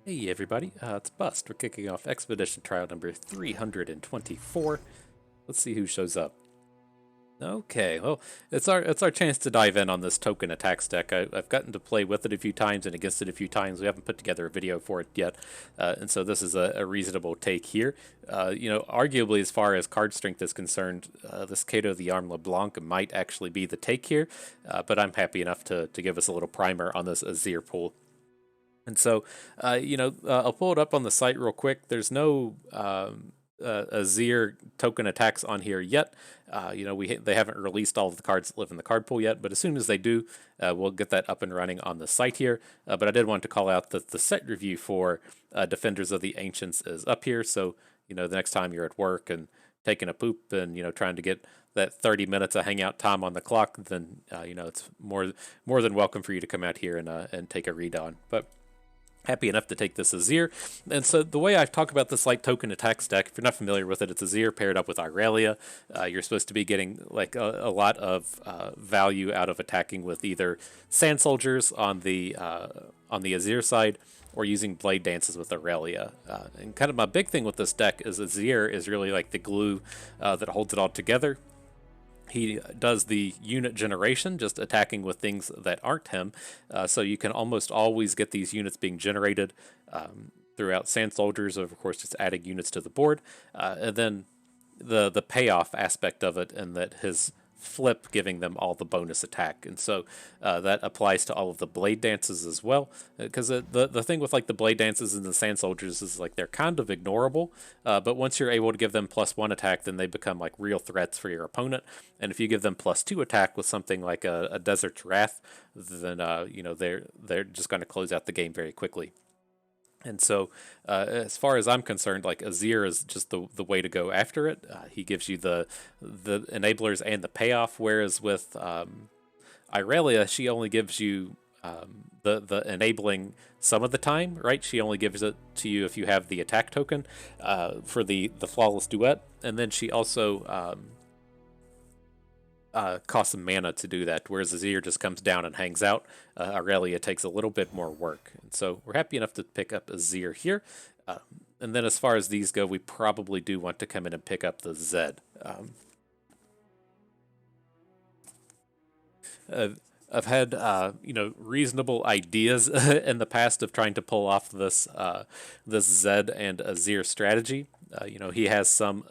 Hey everybody, it's Bust. We're kicking off Expedition Trial number 324. Let's see who shows up. Okay, well, it's our chance to dive in on this token attacks deck. I've gotten to play with it a few times and against it a few times. We haven't put together a video for it yet, and so this is a reasonable take here. Arguably, as far as card strength is concerned, this Cato the Arm LeBlanc might actually be the take here, but I'm happy enough to give us a little primer on this Azir pool. And so, I'll pull it up on the site real quick. There's no Azir token attacks on here yet. They haven't released all of the cards that live in the card pool yet, but as soon as they do, we'll get that up and running on the site here. But I did want to call out that the set review for Defenders of the Ancients is up here. So, the next time you're at work and taking a poop and, trying to get that 30 minutes of hangout time on the clock, then, it's more than welcome for you to come out here and take a read on. But happy enough to take this Azir. And so the way I talk about this light token attacks deck, if you're not familiar with it, it's Azir paired up with Irelia. You're supposed to be getting like a lot of value out of attacking with either Sand Soldiers on the Azir side or using Blade Dances with Irelia. And kind of my big thing with this deck is Azir is really like the glue that holds it all together. He does the unit generation, just attacking with things that aren't him. So you can almost always get these units being generated throughout Sand Soldiers, of course, just adding units to the board. And then the payoff aspect of it, and that his flip giving them all the bonus attack. And so that applies to all of the blade dances as well, because the thing with like the blade dances and the Sand Soldiers is like they're kind of ignorable, but once you're able to give them +1 attack, then they become like real threats for your opponent. And if you give them +2 attack with something like a Desert's Wrath, then they're just going to close out the game very quickly. And so, as far as I'm concerned, like Azir is just the way to go after it. He gives you the enablers and the payoff, whereas with Irelia, she only gives you the enabling some of the time, right? She only gives it to you if you have the attack token for the flawless duet, and then she also costs some mana to do that, whereas Azir just comes down and hangs out. Aurelia takes a little bit more work. And so we're happy enough to pick up Azir here. And then as far as these go, we probably do want to come in and pick up the Zed. I've had reasonable ideas in the past of trying to pull off this Zed and Azir strategy. He has some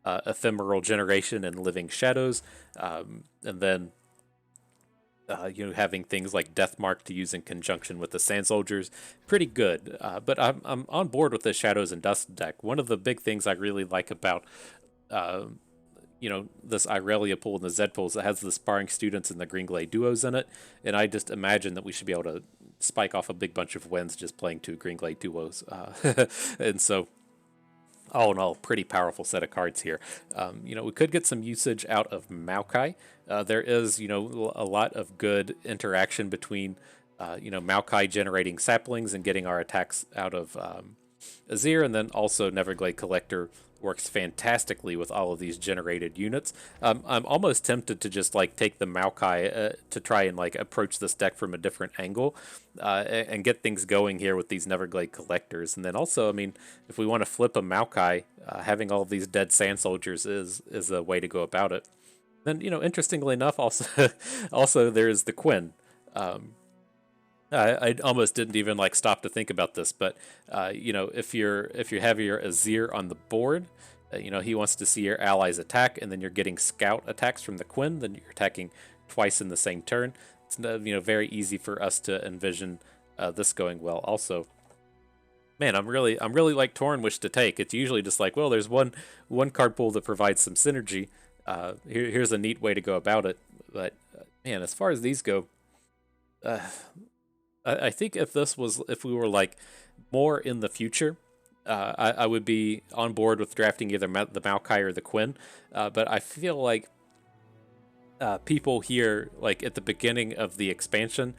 ephemeral generation and living shadows, and then having things like Deathmark to use in conjunction with the Sand Soldiers, pretty good. But I'm on board with the Shadows and Dust deck. One of the big things I really like about this Irelia pool and the Zed pools that has the Sparring Students and the Green Glade duos in it, and I just imagine that we should be able to spike off a big bunch of wins just playing 2 Green Glade duos. And so all in all, pretty powerful set of cards here. We could get some usage out of Maokai. There is, a lot of good interaction between, Maokai generating saplings and getting our attacks out of Azir, and then also Neverglade Collector works fantastically with all of these generated units. I'm almost tempted to just like take the Maokai to try and like approach this deck from a different angle and get things going here with these Neverglade Collectors. And then also, I mean, if we want to flip a Maokai, having all of these dead Sand Soldiers is a way to go about it. Then, interestingly enough, also there's the Quinn. I almost didn't even like stop to think about this, but if you have your Azir on the board, he wants to see your allies attack, and then you're getting scout attacks from the Quinn. Then you're attacking twice in the same turn. It's very easy for us to envision this going well. Also, man, I'm really like torn which to take. It's usually just like, well, there's one card pool that provides some synergy. Here's a neat way to go about it. But man, as far as these go. I think if we were like more in the future, I would be on board with drafting either the Maokai or the Quinn. But I feel like people here, like at the beginning of the expansion,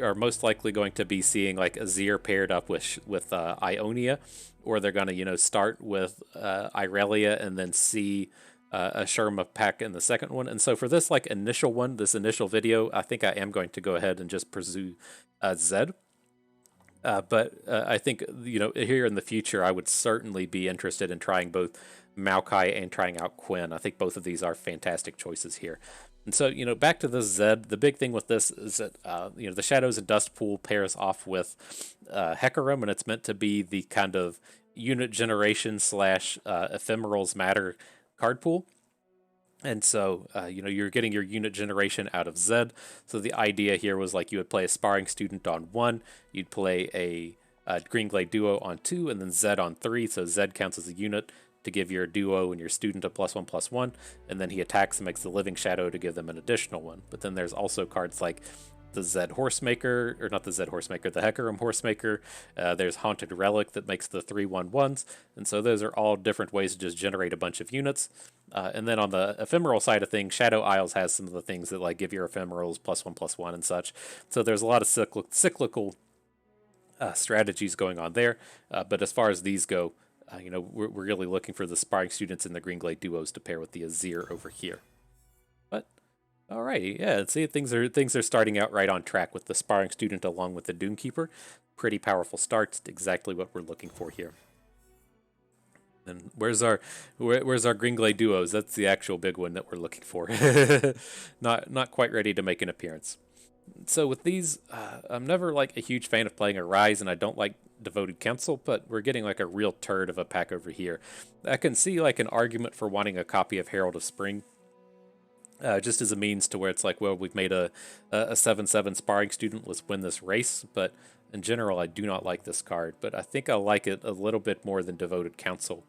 are most likely going to be seeing like Azir paired up with Ionia, or they're going to start with Irelia and then see a Sherma pack in the second one. And so for this like initial video, I think I am going to go ahead and just pursue Zed. But I think, here in the future, I would certainly be interested in trying both Maokai and trying out Quinn. I think both of these are fantastic choices here. And so, back to this Zed, the big thing with this is that, the Shadows and Dust pool pairs off with Hecarim, and it's meant to be the kind of unit generation slash ephemerals matter card pool. And so, you're getting your unit generation out of Zed. So the idea here was like you would play a Sparring Student on 1, you'd play a Green Glade Duo on 2, and then Zed on 3. So Zed counts as a unit to give your duo and your student a +1/+1, and then he attacks and makes the Living Shadow to give them an additional one. But then there's also cards like the Zed Horsemaker, or not the Zed Horsemaker, the Hecarim Horsemaker. There's Haunted Relic that makes the 3/1/1s, and so those are all different ways to just generate a bunch of units. And then on the ephemeral side of things, Shadow Isles has some of the things that like give your ephemerals +1/+1 and such. So there's a lot of cyclical strategies going on there. But as far as these go, we're really looking for the Sparring Students and the Green Glade Duos to pair with the Azir over here. But alrighty, yeah, see, things are starting out right on track with the Sparring Student along with the Doomkeeper. Pretty powerful starts, exactly what we're looking for here. And where's our Green Glade Duos? That's the actual big one that we're looking for. Not quite ready to make an appearance. So with these, I'm never like a huge fan of playing a Rise, and I don't like Devoted Council, but we're getting like a real turd of a pack over here. I can see like an argument for wanting a copy of Herald of Spring, just as a means to where it's like, well, we've made a 7/7 Sparring Student, let's win this race. But in general, I do not like this card, but I think I like it a little bit more than Devoted Council.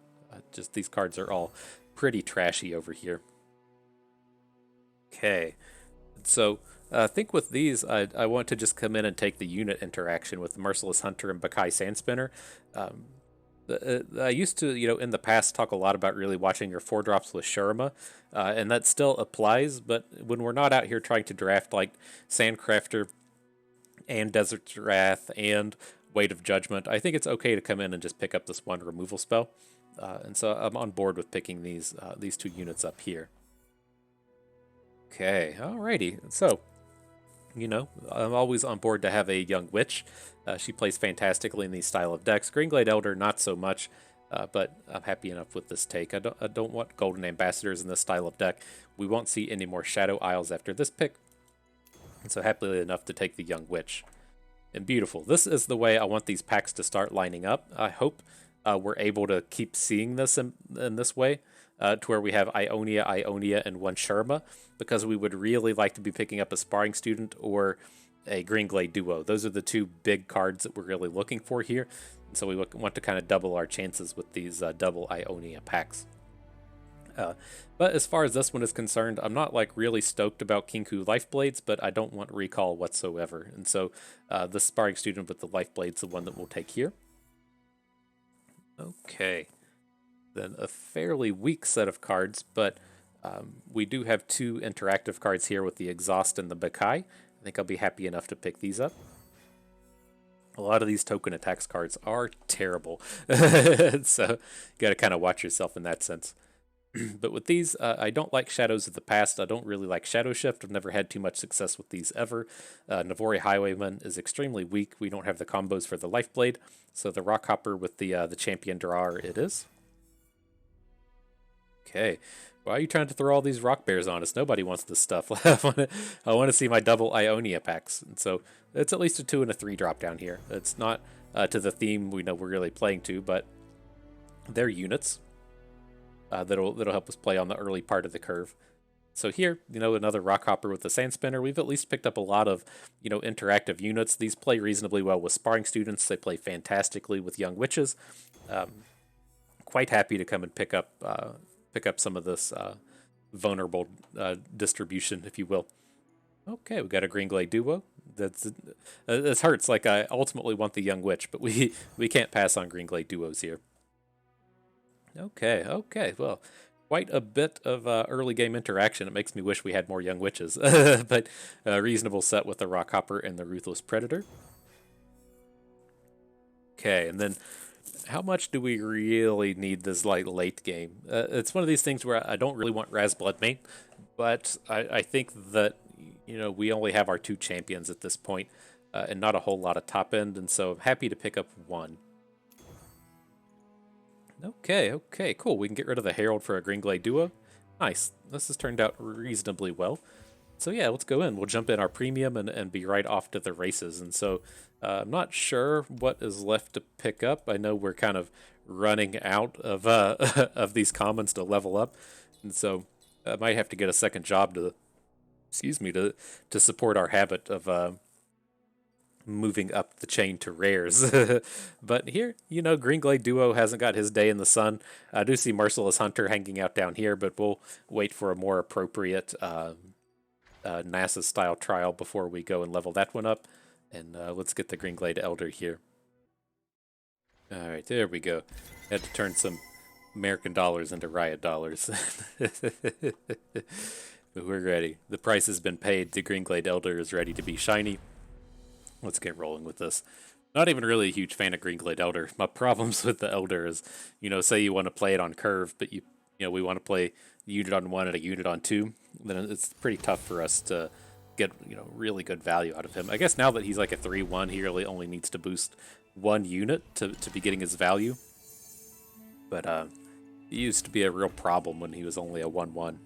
Just these cards are all pretty trashy over here. Okay, so I think with these, I want to just come in and take the unit interaction with the Merciless Hunter and Bakai Sandspinner. I used to, in the past, talk a lot about really watching your 4-drops with Shurima, and that still applies, but when we're not out here trying to draft like Sandcrafter and Desert's Wrath and Weight of Judgment, I think it's okay to come in and just pick up this one removal spell. And so I'm on board with picking these two units up here. Okay, alrighty. So, I'm always on board to have a young witch. She plays fantastically in these style of decks. Greenglade Elder, not so much, but I'm happy enough with this take. I don't want Golden Ambassadors in this style of deck. We won't see any more Shadow Isles after this pick, and so happily enough to take the young witch. And beautiful. This is the way I want these packs to start lining up. I hope we're able to keep seeing this in this way. To where we have Ionia, and one Shurima, because we would really like to be picking up a Sparring Student or a Green Glade Duo. Those are the two big cards that we're really looking for here, and so we want to kind of double our chances with these double Ionia packs. But as far as this one is concerned, I'm not like really stoked about Kinku Lifeblades, but I don't want recall whatsoever, and so the Sparring Student with the Lifeblade's the one that we'll take here. Okay. Then a fairly weak set of cards, but we do have two interactive cards here with the Exhaust and the Bakai. I think I'll be happy enough to pick these up. A lot of these token attacks cards are terrible, so you got to kind of watch yourself in that sense. But with these, I don't like Shadows of the Past. I don't really like Shadow Shift. I've never had too much success with these ever. Navori Highwayman is extremely weak. We don't have the combos for the Lifeblade, so the Rockhopper with the Champion Drawer it is. Okay, why are you trying to throw all these rock bears on us? Nobody wants this stuff. I want to see my double Ionia packs. And so it's at least a 2 and a 3 drop down here. It's not to the theme we know we're really playing to, but they're units that'll help us play on the early part of the curve. So here, another Rockhopper with the Sandspinner. We've at least picked up a lot of, interactive units. These play reasonably well with Sparring Students. They play fantastically with Young Witches. Quite happy to come and pick up some of this vulnerable distribution, if you will. Okay, we got a Green Glade Duo. This hurts. Like I ultimately want the Young Witch, but we can't pass on Green Glade Duos here. Okay. Well, quite a bit of early game interaction. It makes me wish we had more Young Witches, but a reasonable set with the Rockhopper and the Ruthless Predator. Okay, and then how much do we really need this late game? It's one of these things where I don't really want Raz Bloodmane, but I think that we only have our 2 champions at this point. and not a whole lot of top end, and so I'm happy to pick up one. Okay, cool. We can get rid of the Herald for a Green Glade duo. Nice. This has turned out reasonably well. So yeah, let's go in. We'll jump in our premium and be right off to the races. And so I'm not sure what is left to pick up. I know we're kind of running out of of these commons to level up, and so I might have to get a second job to, excuse me, to support our habit of moving up the chain to rares. But here, you know, Green Glade Duo hasn't got his day in the sun. I do see Merciless Hunter hanging out down here, but we'll wait for a more appropriate NASA style trial before we go and level that one up. And let's get the Green Glade Elder here. All right, there we go. Had to turn some American dollars into Riot dollars. But we're ready. The price has been paid. The Green Glade Elder is ready to be shiny. Let's get rolling with this. Not even really a huge fan of Green Glade Elder. My problems with the Elder is, you know, say you want to play it on curve, but you know, we want to play a unit on one and a unit on two, then it's pretty tough for us to get, you know, really good value out of him. I guess now that he's like a 3-1, he really only needs to boost one unit to be getting his value. But he used to be a real problem when he was only a 1-1.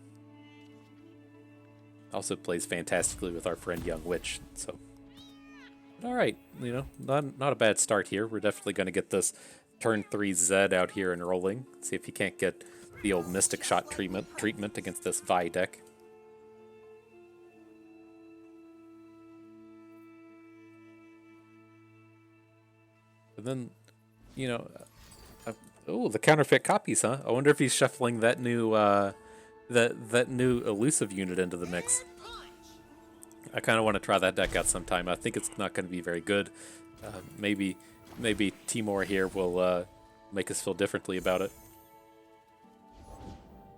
Also plays fantastically with our friend Young Witch, so... All right, you know, not a bad start here. We're definitely going to get this turn 3 Zed out here and rolling. See if he can't get the old Mystic Shot treatment against this Vi deck. And then, you know, oh, the counterfeit copies, huh? I wonder if he's shuffling that new that new elusive unit into the mix. I kind of want to try that deck out sometime. I think it's not going to be very good. Maybe Timor here will make us feel differently about it.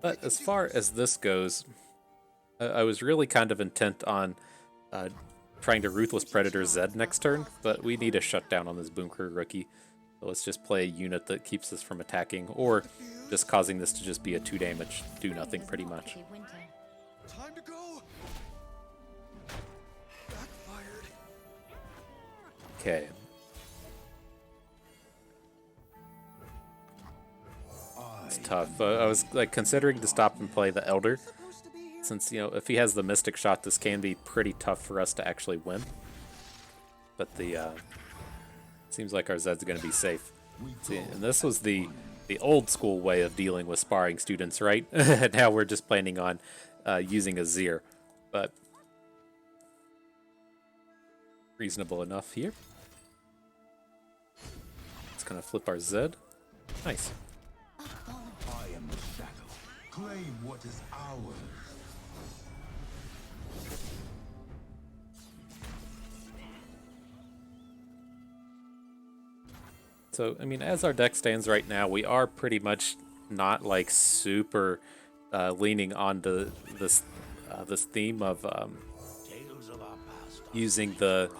But as far as this goes, I was really kind of intent on trying to Ruthless Predator Zed next turn, but we need a shutdown on this Boom Crew rookie. So let's just play a unit that keeps us from attacking, or just causing this to just be a 2 damage, do nothing pretty much. Time to go. Backfired. Okay. It's tough. I was like considering to stop and play the Elder, since, you know, if he has the Mystic Shot, this can be pretty tough for us to actually win. But the seems like our Zed's going to be safe. See, and this was the old school way of dealing with sparring students, right? Now we're just planning on using Azir, but reasonable enough here. It's going to flip our Zed. Nice. I am the shadow. Claim what is ours. So, I mean, as our deck stands right now, we are pretty much not like super leaning onto this theme of using the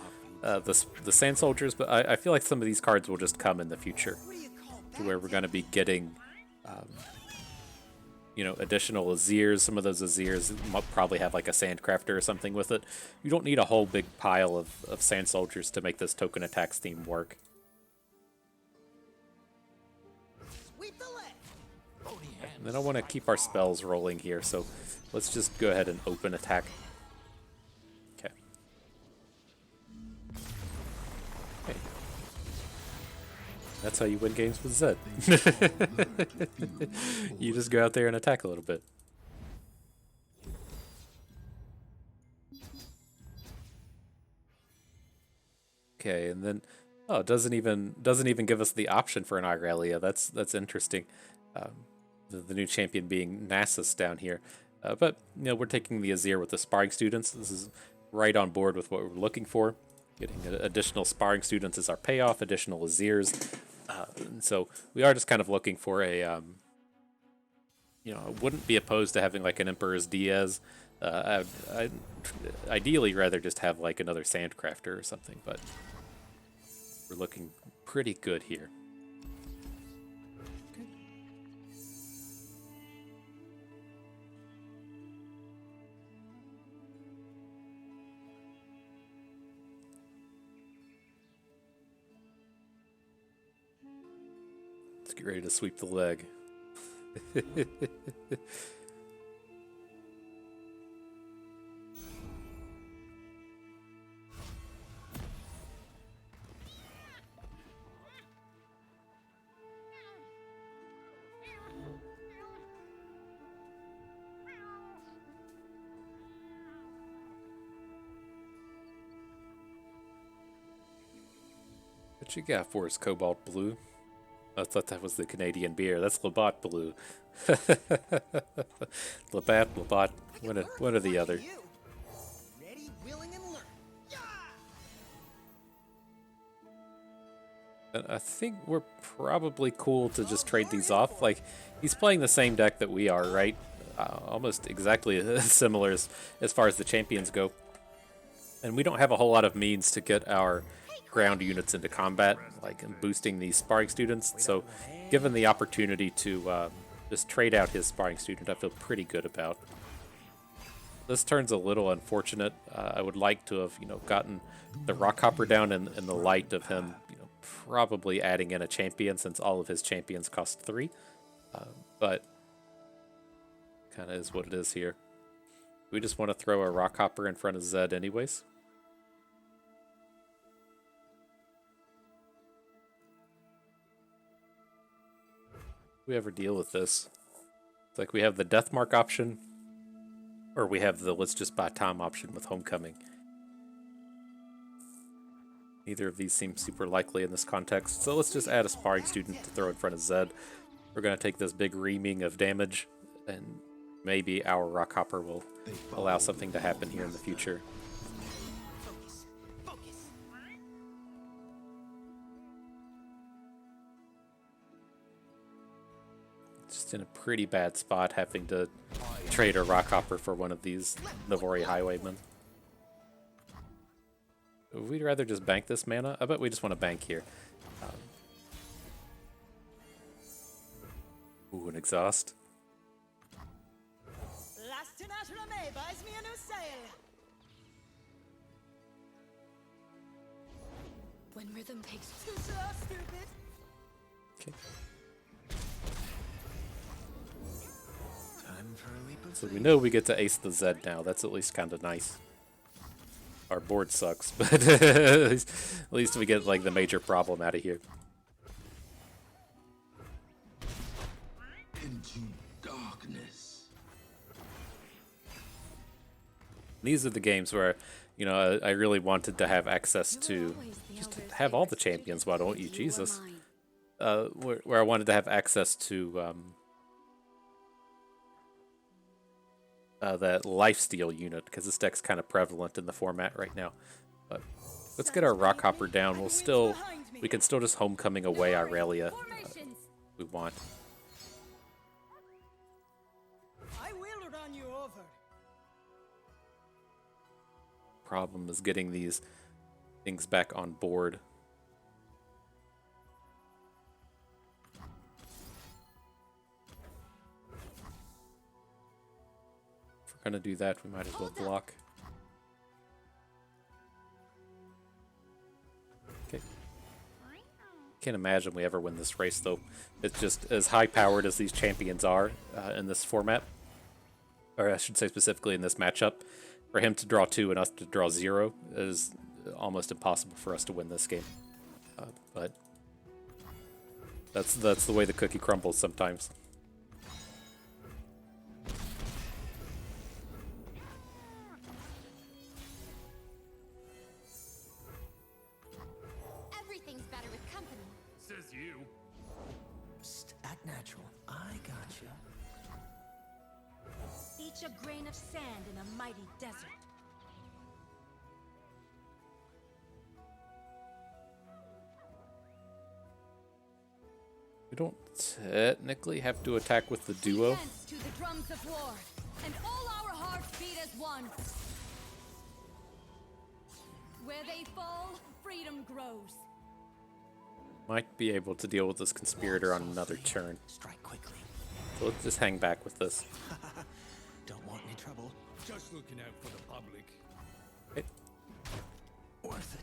Sand Soldiers, but I feel like some of these cards will just come in the future, to where we're going to be getting, you know, additional Azirs. Some of those Azirs might probably have like a Sandcrafter or something with it. You don't need a whole big pile of Sand Soldiers to make this token attacks theme work. And then I want to keep our spells rolling here, so let's just go ahead and open attack. Okay. Okay. That's how you win games with Zed. You just go out there and attack a little bit. Okay, and then oh, it doesn't even give us the option for an Aurelia. That's interesting. The new champion being Nasus down here. But, you know, we're taking the Azir with the Sparring Students. This is right on board with what we're looking for. Getting additional Sparring Students is our payoff, additional Azirs. So we are just kind of looking for a, you know, I wouldn't be opposed to having like an Emperor's Diaz. I'd ideally rather just have like another Sandcrafter or something, but we're looking pretty good here. Let's get ready to sweep the leg. What you got for us, Cobalt Blue? I thought that was the Canadian beer. That's Labatt Blue. Labatt, one or the other. Ready, willing, and learn. And I think we're probably cool to just trade these off. Like, he's playing the same deck that we are, right? Almost exactly similar as far as the champions go. And we don't have a whole lot of means to get our ground units into combat, like boosting these sparring students. So given the opportunity to just trade out his sparring student, I feel pretty good about. This turn's a little unfortunate. I would like to have, gotten the Rockhopper down in the light of him, probably adding in a champion, since all of his champions cost 3. But kind of is what it is here. We just want to throw a Rockhopper in front of Zed anyways. We ever deal with this? It's like we have the Deathmark option, or we have the let's just buy time option with Homecoming. Neither of these seem super likely in this context, so let's just add a Sparring Student to throw in front of Zed. We're going to take this big reaming of damage, and maybe our Rockhopper will allow something to happen here in the future. Just in a pretty bad spot, having to trade a Rockhopper for one of these Navori Highwaymen. Would we rather just bank this mana? I bet we just want to bank here. Ooh, an exhaust. Buys me a new sail. When rhythm takes Too slow, stupid. Okay. Time for a leap of So we know we get to ace the Zed now. That's at least kind of nice. Our board sucks, but at least we get like the major problem out of here. Into darkness. These are the games where, I really wanted to have access to, just to have all the champions, why don't you, Jesus? Where I wanted to have access to that lifesteal unit, because this deck's kind of prevalent in the format right now. But let's get our Rockhopper down. We can still just Homecoming away Aurelia if we want. I will run you over. Problem is getting these things back on board. If we're gonna do that, we might as well block. Okay. Can't imagine we ever win this race though. It's just as high powered as these champions are in this format, or I should say specifically in this matchup. For him to draw 2 and us to draw 0 is almost impossible for us to win this game. But that's the way the cookie crumbles sometimes. everything's better with company. Says you. Psst, act natural. I gotcha. Each a grain of sand in a mighty desert. We don't technically have to attack with the duo. Dance to the drums of war, and all our hearts beat as one. Where they fall, freedom grows. Might be able to deal with this conspirator on another turn. Strike quickly. So let's just hang back with this. Don't want any trouble. Just looking out for the public. Okay. Worth it.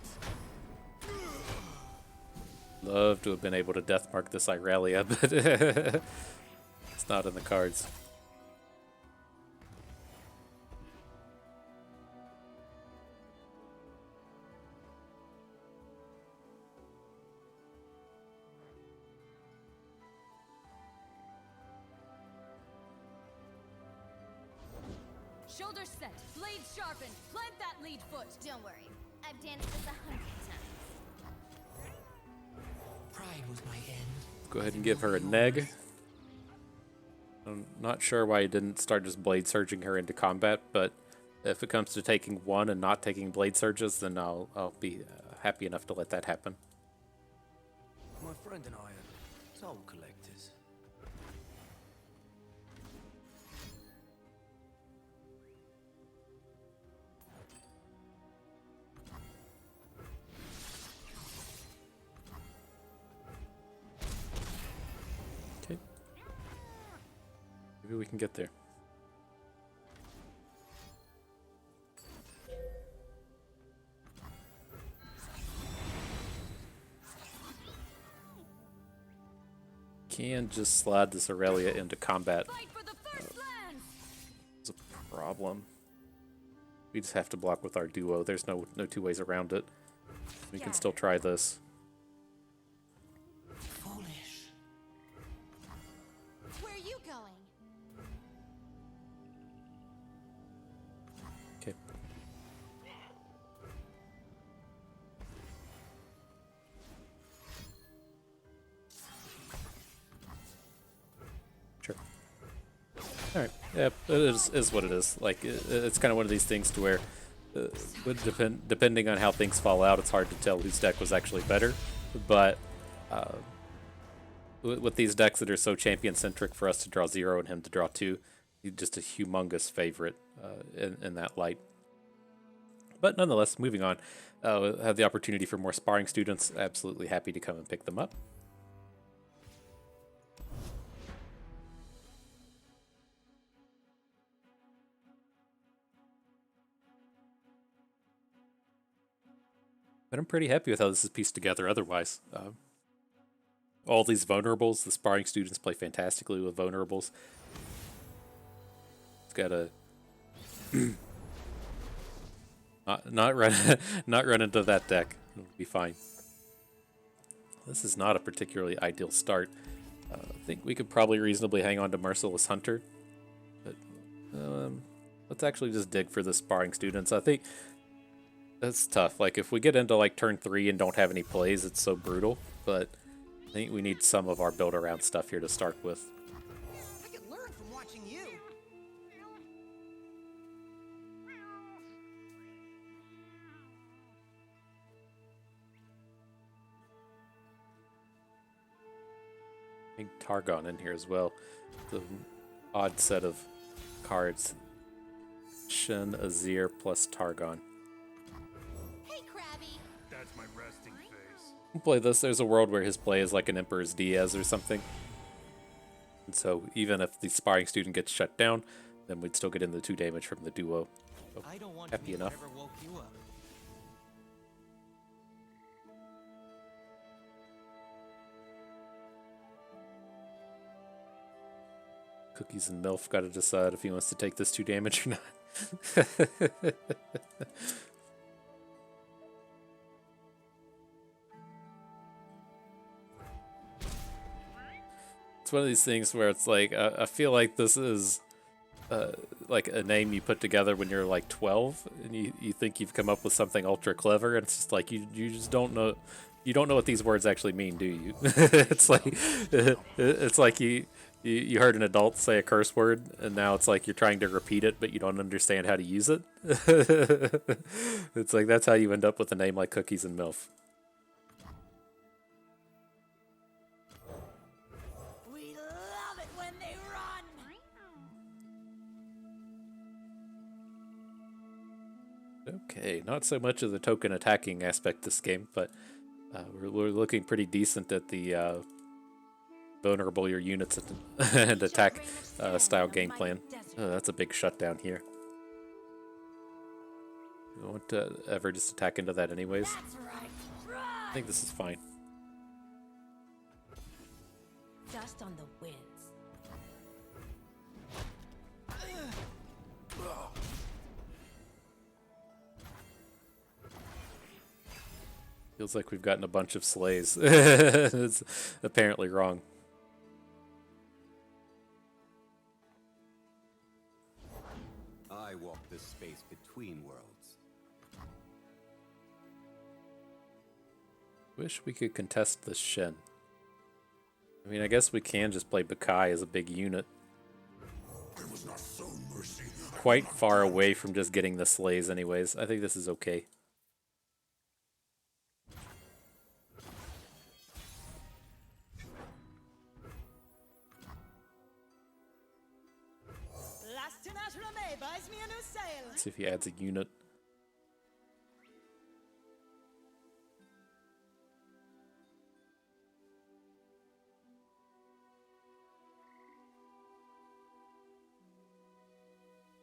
Love to have been able to deathmark this Irelia, but it's not in the cards. Shoulders set, blades sharpened, plant that lead foot. Don't worry, I've danced this 100 times. Pride was my end. Go ahead and give her a neg. I'm not sure why he didn't start just blade surging her into combat, but if it comes to taking one and not taking blade surges, then I'll be happy enough to let that happen. My friend and I are soul collectors. Okay. Maybe we can get there. Can just slide this Aurelia into combat. Fight for the first lands. It's a problem. We just have to block with our duo. There's no two ways around it. We can still try this. Foolish. Where are you going? Okay. Sure. All right. Yeah, it is what it is. Like it's kind of one of these things to where, depending on how things fall out, it's hard to tell whose deck was actually better. But with these decks that are so champion centric, for us to draw 0 and him to draw 2, he's just a humongous favorite in that light. But nonetheless, moving on, have the opportunity for more sparring students. Absolutely happy to come and pick them up. But I'm pretty happy with how this is pieced together otherwise. All these vulnerables, the sparring students play fantastically with vulnerables. It's got a not run into that deck. It'll be fine. This is not a particularly ideal start. I think we could probably reasonably hang on to Merciless Hunter, but let's actually just dig for the sparring students. I think that's tough. Like if we get into like turn 3 and don't have any plays, it's so brutal. But I think we need some of our build around stuff here to start with. I can learn from watching you. I think Targon in here as well. The odd set of cards. Shen, Azir plus Targon. Hey, Krabby. That's my resting face. We'll play this. There's a world where his play is like an Emperor's Diaz or something. And so even if the sparring student gets shut down, then we'd still get in the 2 damage from the duo. So I don't want happy to be enough. whatever woke you up. Cookies and Milf got to decide if he wants to take this 2 damage or not. It's one of these things where it's like, I feel like this is like a name you put together when you're like 12 and you think you've come up with something ultra clever, and it's just like you just don't know. You don't know what these words actually mean, do you? It's like you heard an adult say a curse word, and now it's like you're trying to repeat it, but you don't understand how to use it. It's like that's how you end up with a name like Cookies and Milf. We love it when they run. Okay, not so much of the token attacking aspect this game, but we're looking pretty decent at the vulnerable your units and attack style game plan. Oh, that's a big shutdown here. You don't want to ever just attack into that anyways. That's right. I think this is fine. dust on the winds. Feels like we've gotten a bunch of slays. It's apparently wrong. I walk the space between worlds. Wish we could contest this Shen. I mean, I guess we can just play Bakai as a big unit. I was not sown mercy. Quite far away from just getting the slays anyways. I think this is okay. Let's see if he adds a unit.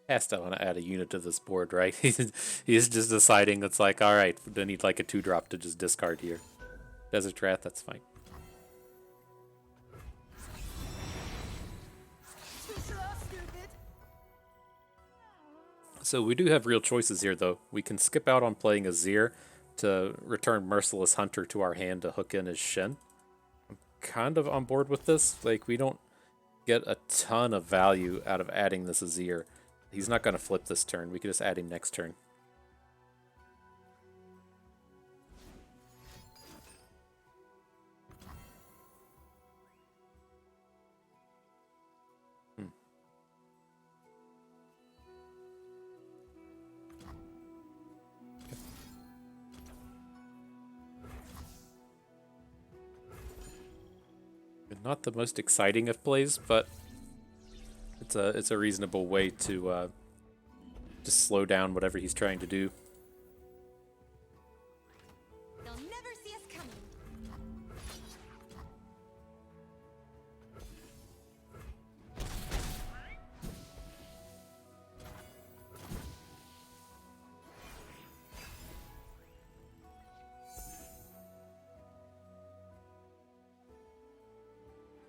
Has to want to add a unit to this board, right? He's just deciding it's like, alright, I need like a 2-drop to just discard here. Desert Wrath, that's fine. So we do have real choices here, though. We can skip out on playing Azir to return Merciless Hunter to our hand to hook in as Shen. I'm kind of on board with this. Like, we don't get a ton of value out of adding this Azir. He's not going to flip this turn. We could just add him next turn. Not the most exciting of plays, but it's a reasonable way to just slow down whatever he's trying to do. They'll never see us coming.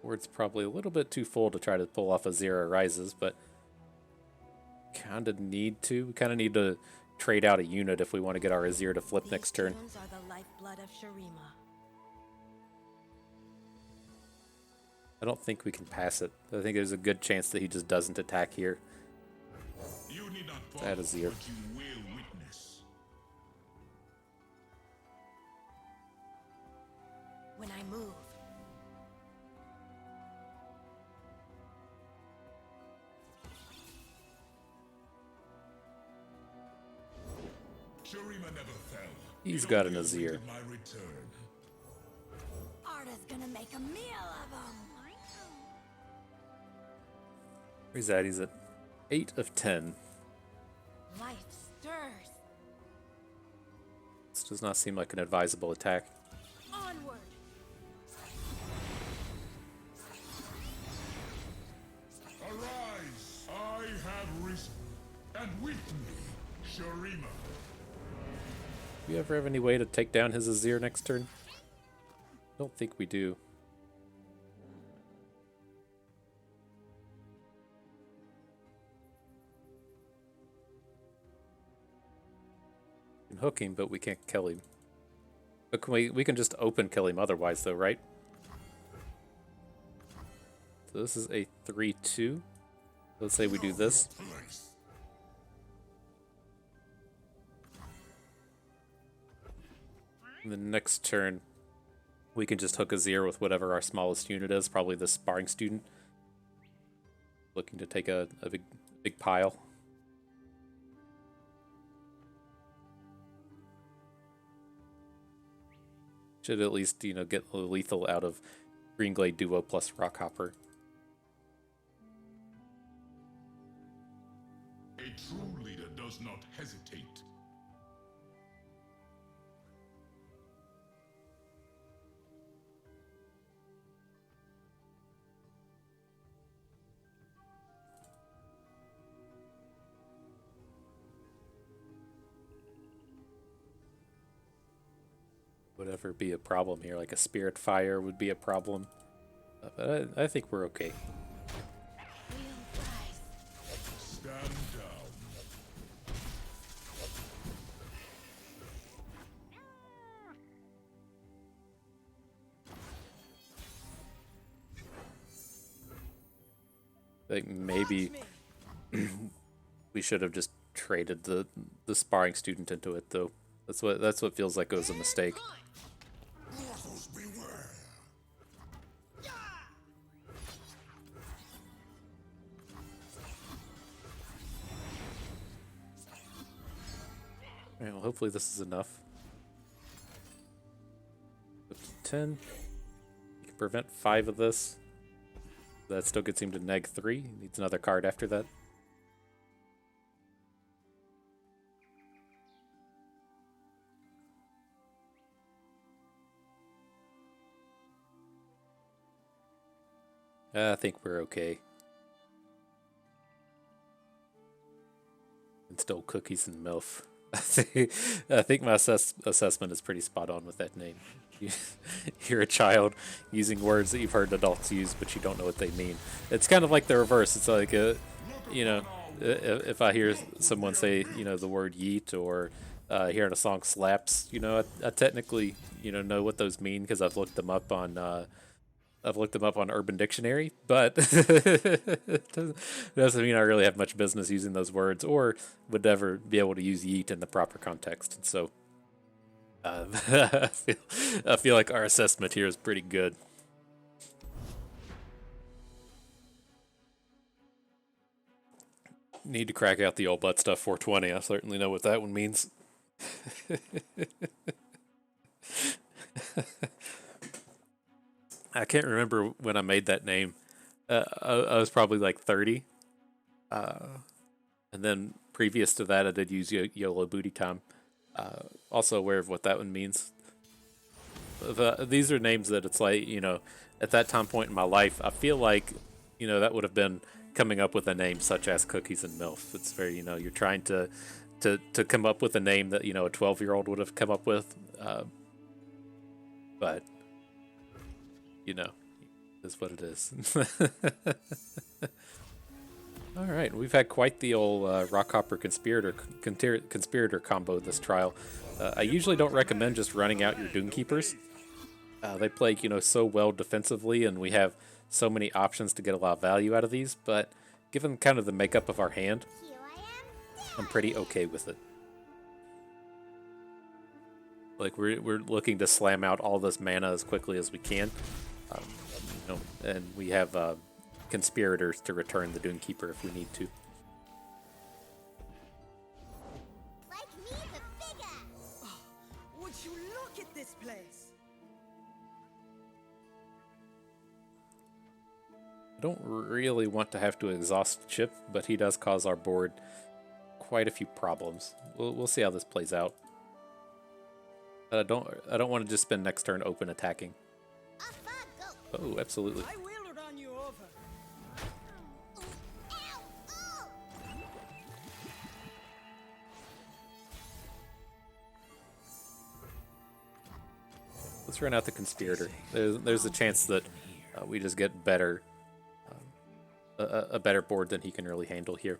Board's probably a little bit too full to try to pull off a Zero Rises, but kind of need to. We kind of need to trade out a unit if we want to get our Azir to flip next turn. These are the lifeblood of Shurima. I don't think we can pass it. I think there's a good chance that he just doesn't attack here. You need not Let's add Azir. what you will witness. When I move, Shurima never fell. He's It got an only Azir. awaited my return. Arda's gonna make a meal of them. Where's that? He's at 8 of 10. life stirs. This does not seem like an advisable attack. Onward. Arise! I have risen. And with me, Shurima. Do we ever have any way to take down his Azir next turn? Don't think we do. We can hook him, but we can't kill him. But can we can just open kill him otherwise, though, right? So this is a 3-2. Let's say we do this. Place. And the next turn, we can just hook Azir with whatever our smallest unit is, probably the Sparring Student. Looking to take a big pile. Should at least, you know, get lethal out of Greenglade Duo plus Rockhopper. A true leader does not hesitate. Would ever be a problem here, like a Spirit Fire would be a problem. But I think we're okay. We'll rise. Stand down. Like maybe we should have just traded the sparring student into it though. That's what feels like it was a mistake. Mortals beware. Alright, well hopefully this is enough. 10. You can prevent 5 of this. That still gets him to neg 3. He needs another card after that. I think we're okay. And still cookies and MILF. I think my assessment is pretty spot on with that name. You're a child using words that you've heard adults use, but you don't know what they mean. It's kind of like the reverse. It's like, you know, if I hear someone say, you know, the word yeet or hearing a song slaps, you know, I technically, you know what those mean because I've looked them up on Urban Dictionary, but it doesn't mean I really have much business using those words or would ever be able to use yeet in the proper context. And so I feel like our assessment here is pretty good. Need to crack out the old butt stuff 420. I certainly know what that one means. I can't remember when I made that name. I was probably like 30. And then previous to that, I did use YOLO Booty Time. Also aware of what that one means. These are names that it's like, you know, at that time point in my life, I feel like, you know, that would have been coming up with a name such as Cookies and MILF. It's very, you know, you're trying to come up with a name that, you know, a 12-year-old would have come up with. But, you know, is what it is. All right, we've had quite the old Rockhopper Conspirator combo this trial. I usually don't recommend just running out your Doomkeepers. They play, you know, so well defensively, and we have so many options to get a lot of value out of these, but given kind of the makeup of our hand, I'm pretty okay with it. Like, we're looking to slam out all this mana as quickly as we can. You know, and we have Conspirators to return the Doomkeeper if we need to. Like me, but bigger. Would you look at this place? I don't really want to have to exhaust Chip, but he does cause our board quite a few problems. We'll see how this plays out. But I don't want to just spend next turn open attacking. Off I go. Oh, absolutely. I will run you over. Ow! Oh! Let's run out the Conspirator. There's a chance that we just get better, a better board than he can really handle here.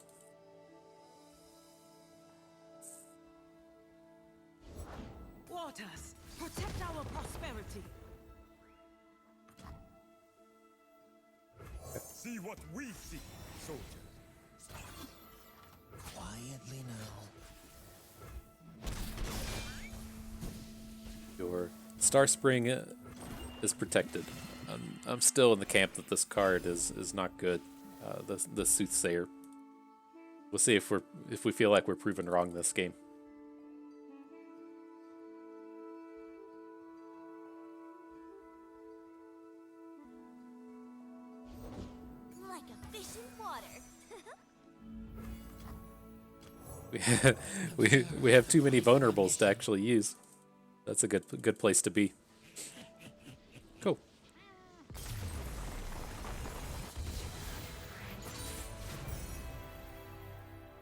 Waters, protect our prosperity. See what we see, soldiers. Quietly now. Your Star Spring is protected. I'm still in the camp that this card is not good. The Soothsayer. We'll see if we feel like we're proven wrong this game. Like a fish in water. We have too many vulnerables to actually use. That's a good place to be. Cool.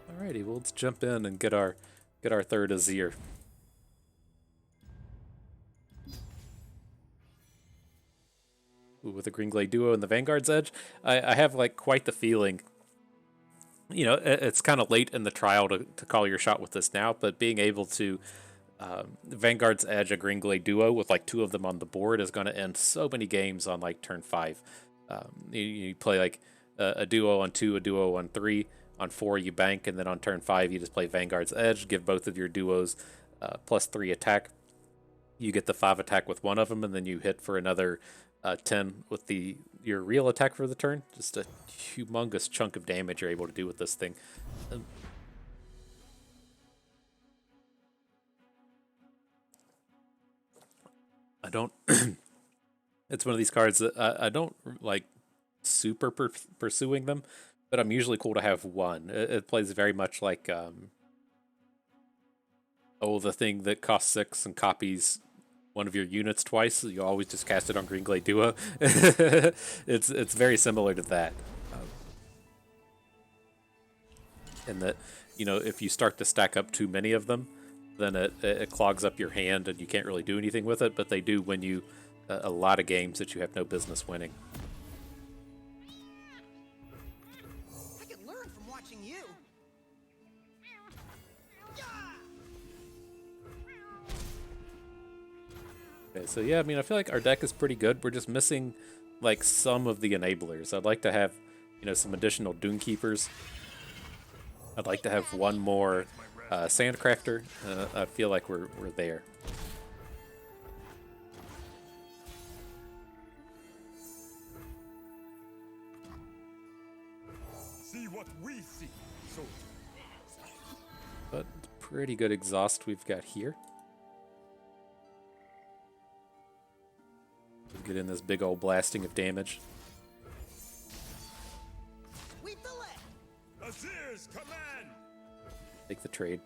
Alrighty, well let's jump in and get our third Azir. Ooh, with a Green Glade Duo and the Vanguard's Edge. I have like quite the feeling. You know, it's kind of late in the trial to call your shot with this now, but being able to Vanguard's Edge a Green Glade Duo with like 2 of them on the board is going to end so many games on like turn 5. You play like a duo on 2, a duo on 3, on 4 you bank, and then on turn 5 you just play Vanguard's Edge, give both of your duos +3 attack. You get the 5 attack with one of them, and then you hit for another 10 with your real attack for the turn. Just a humongous chunk of damage you're able to do with this thing. I don't. It's one of these cards that I don't like super pursuing them, but I'm usually cool to have one. It plays very much like the thing that costs 6 and copies one of your units twice. You always just cast it on Green Glade Duo. It's very similar to that. In that, you know, if you start to stack up too many of them, then it clogs up your hand and you can't really do anything with it, but they do win you a lot of games that you have no business winning. I can learn from watching you. Okay, so yeah, I mean, I feel like our deck is pretty good. We're just missing like some of the enablers. I'd like to have, you know, some additional Dune Keepers. I'd like to have one more Sandcrafter. I feel like we're there. See what we see, soldier. But pretty good exhaust we've got here. We'll get in this big old blasting of damage. Sweep the leg. Azir's command. Take the trade.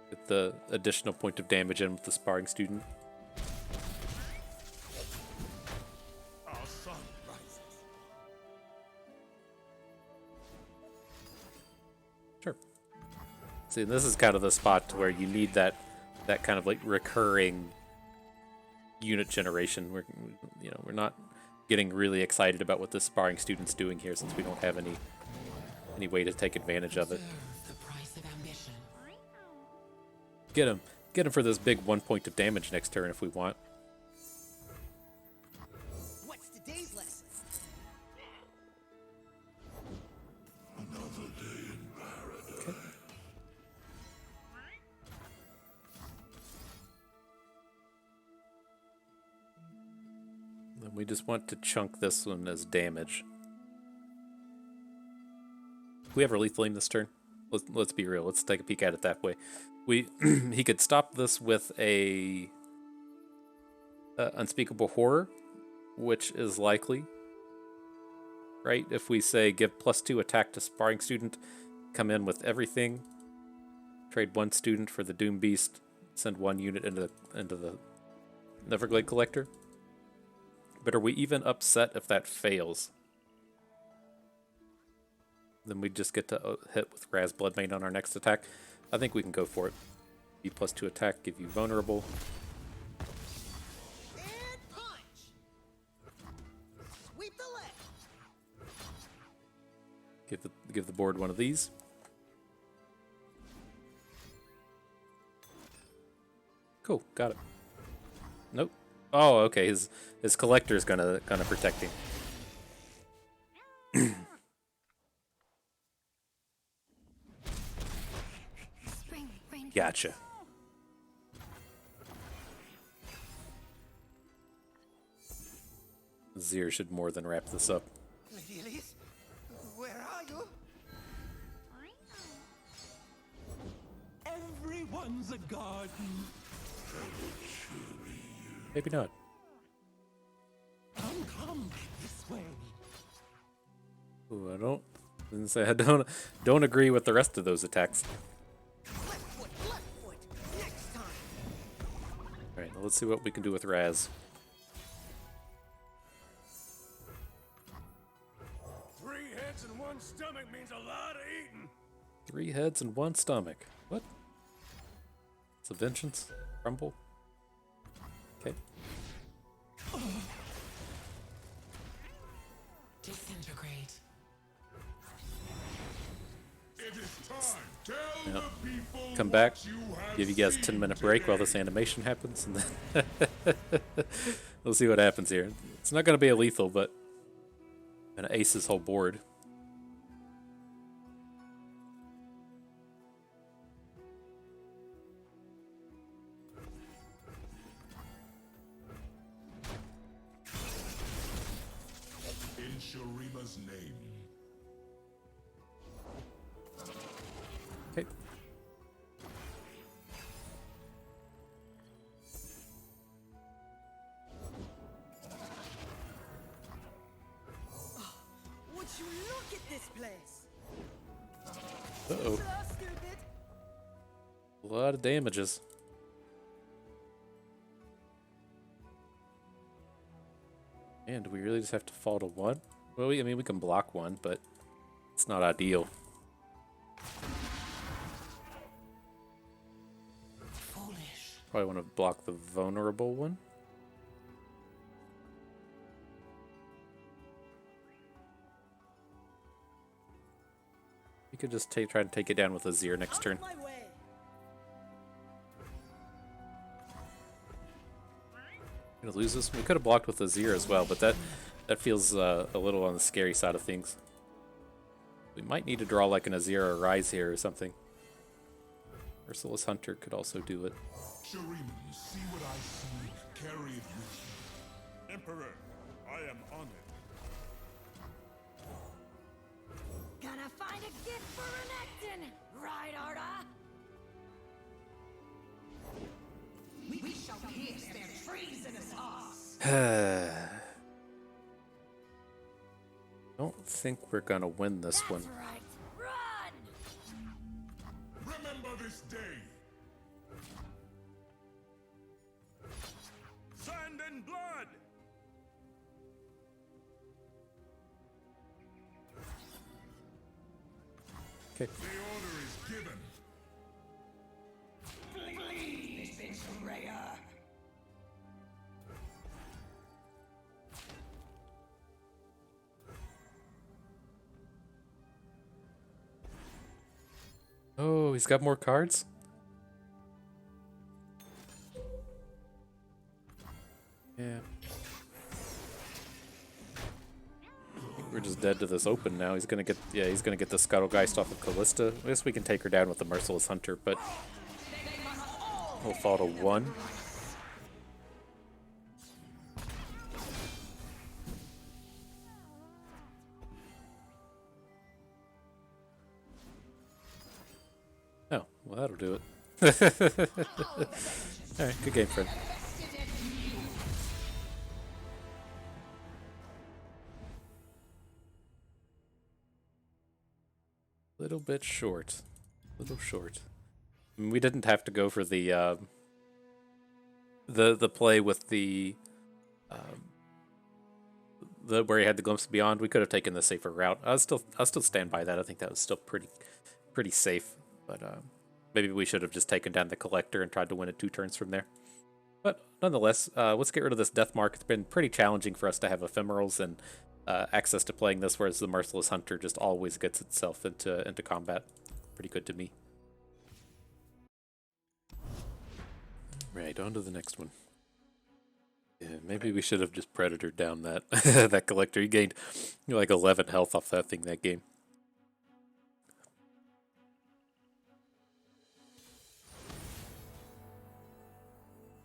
Get the additional point of damage in with the Sparring Student. Our sun rises. Sure. See, this is kind of the spot where you need that kind of like recurring unit generation. We're not getting really excited about what this Sparring Student's doing here since we don't have any way to take advantage of it. Get him for this big 1 point of damage next turn if we want. What's today's lesson? Another day in paradise. Okay. Then we just want to chunk this one as damage. Do we ever lethal aim this turn? Let's be real. Let's take a peek at it that way. He could stop this with a Unspeakable Horror, which is likely, right? If we say give +2 attack to Sparring Student, come in with everything, trade 1 student for the Doom Beast, send 1 unit into the Neverglade Collector. But are we even upset if that fails? Then we just get to hit with Raz Bloodmane on our next attack. I think we can go for it. B +2 attack, give you vulnerable. And punch. Sweep the leg. Give the board one of these. Cool, got it. Nope. Oh, okay. His collector is gonna protect him. Gotcha. Azir should more than wrap this up. Lady Elise, where are you? Everyone's a garden. Maybe not. Come this way. Ooh, I don't agree with the rest of those attacks. Left foot, next time. Alright, let's see what we can do with Raz. 3 heads and 1 stomach means a lot of eating. 3 heads and 1 stomach. What? It's a vengeance? Crumble? Okay. Disintegrate. It is time. Tell Yep. the people Come back, what you have give you guys a seen 10-minute break while today. this animation happens, and then we'll see what happens here. It's not going to be a lethal, but I'm going to ace this whole board. In Shurima's name. Okay. Would you look at this place? Uh-oh. So stupid. A lot of damages. And do we really just have to fall to 1? Well, I mean, we can block 1, but it's not ideal. Foolish. Probably want to block the vulnerable one. You could just try and take it down with Azir next Out turn. of my way. Gonna lose this. We could have blocked with Azir as well, but that feels a little on the scary side of things. We might need to draw like an Azir or Rise here or something. Merciless Hunter could also do it. Shuriman, see what I see. Carry it with you. Emperor, I am honored. Gonna find a gift for Renekton, right, Arda? We shall pierce their treasonous hearts. Don't think we're gonna win this one. That's right. Run! Remember this day. Sand and blood! Okay. The order is given. Please, betrayer. Oh, he's got more cards? Yeah. I think we're just dead to this open now. He's gonna get the Scuttlegeist off of Callista. I guess we can take her down with the Merciless Hunter, but we'll fall to 1. Oh, well that'll do it. Alright, good game, friend. Little bit short. Little short. I mean, we didn't have to go for the play with the where he had the Glimpse Beyond. We could have taken the safer route. I'll still stand by that. I think that was still pretty safe. But maybe we should have just taken down the Collector and tried to win it 2 turns from there. But nonetheless, let's get rid of this Death Mark. It's been pretty challenging for us to have ephemerals and access to playing this, whereas the Merciless Hunter just always gets itself into combat. Pretty good to me. Right, on to the next one. Yeah, maybe we should have just Predator down that that Collector. He gained like 11 health off that thing that game.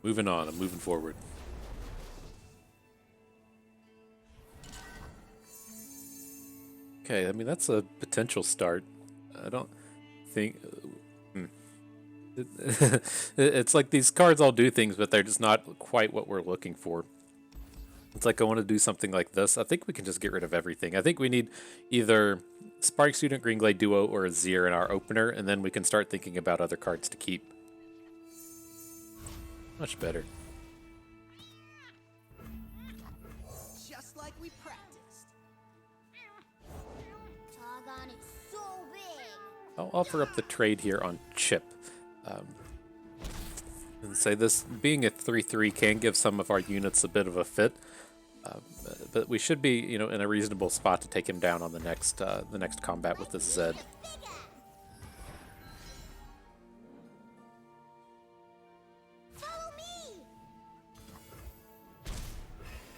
Moving on, I'm moving forward. Okay, I mean, that's a potential start. I don't think... It's like these cards all do things, but they're just not quite what we're looking for. It's like I want to do something like this. I think we can just get rid of everything. I think we need either Sparring Student, Greenglade Duo, or Azir in our opener, and then we can start thinking about other cards to keep. Much better. Just like we practiced. Targon is so big. I'll offer up the trade here on Chip. And say this being a 3/3 can give some of our units a bit of a fit. but we should be, you know, in a reasonable spot to take him down on the next combat with this Zed. Follow me.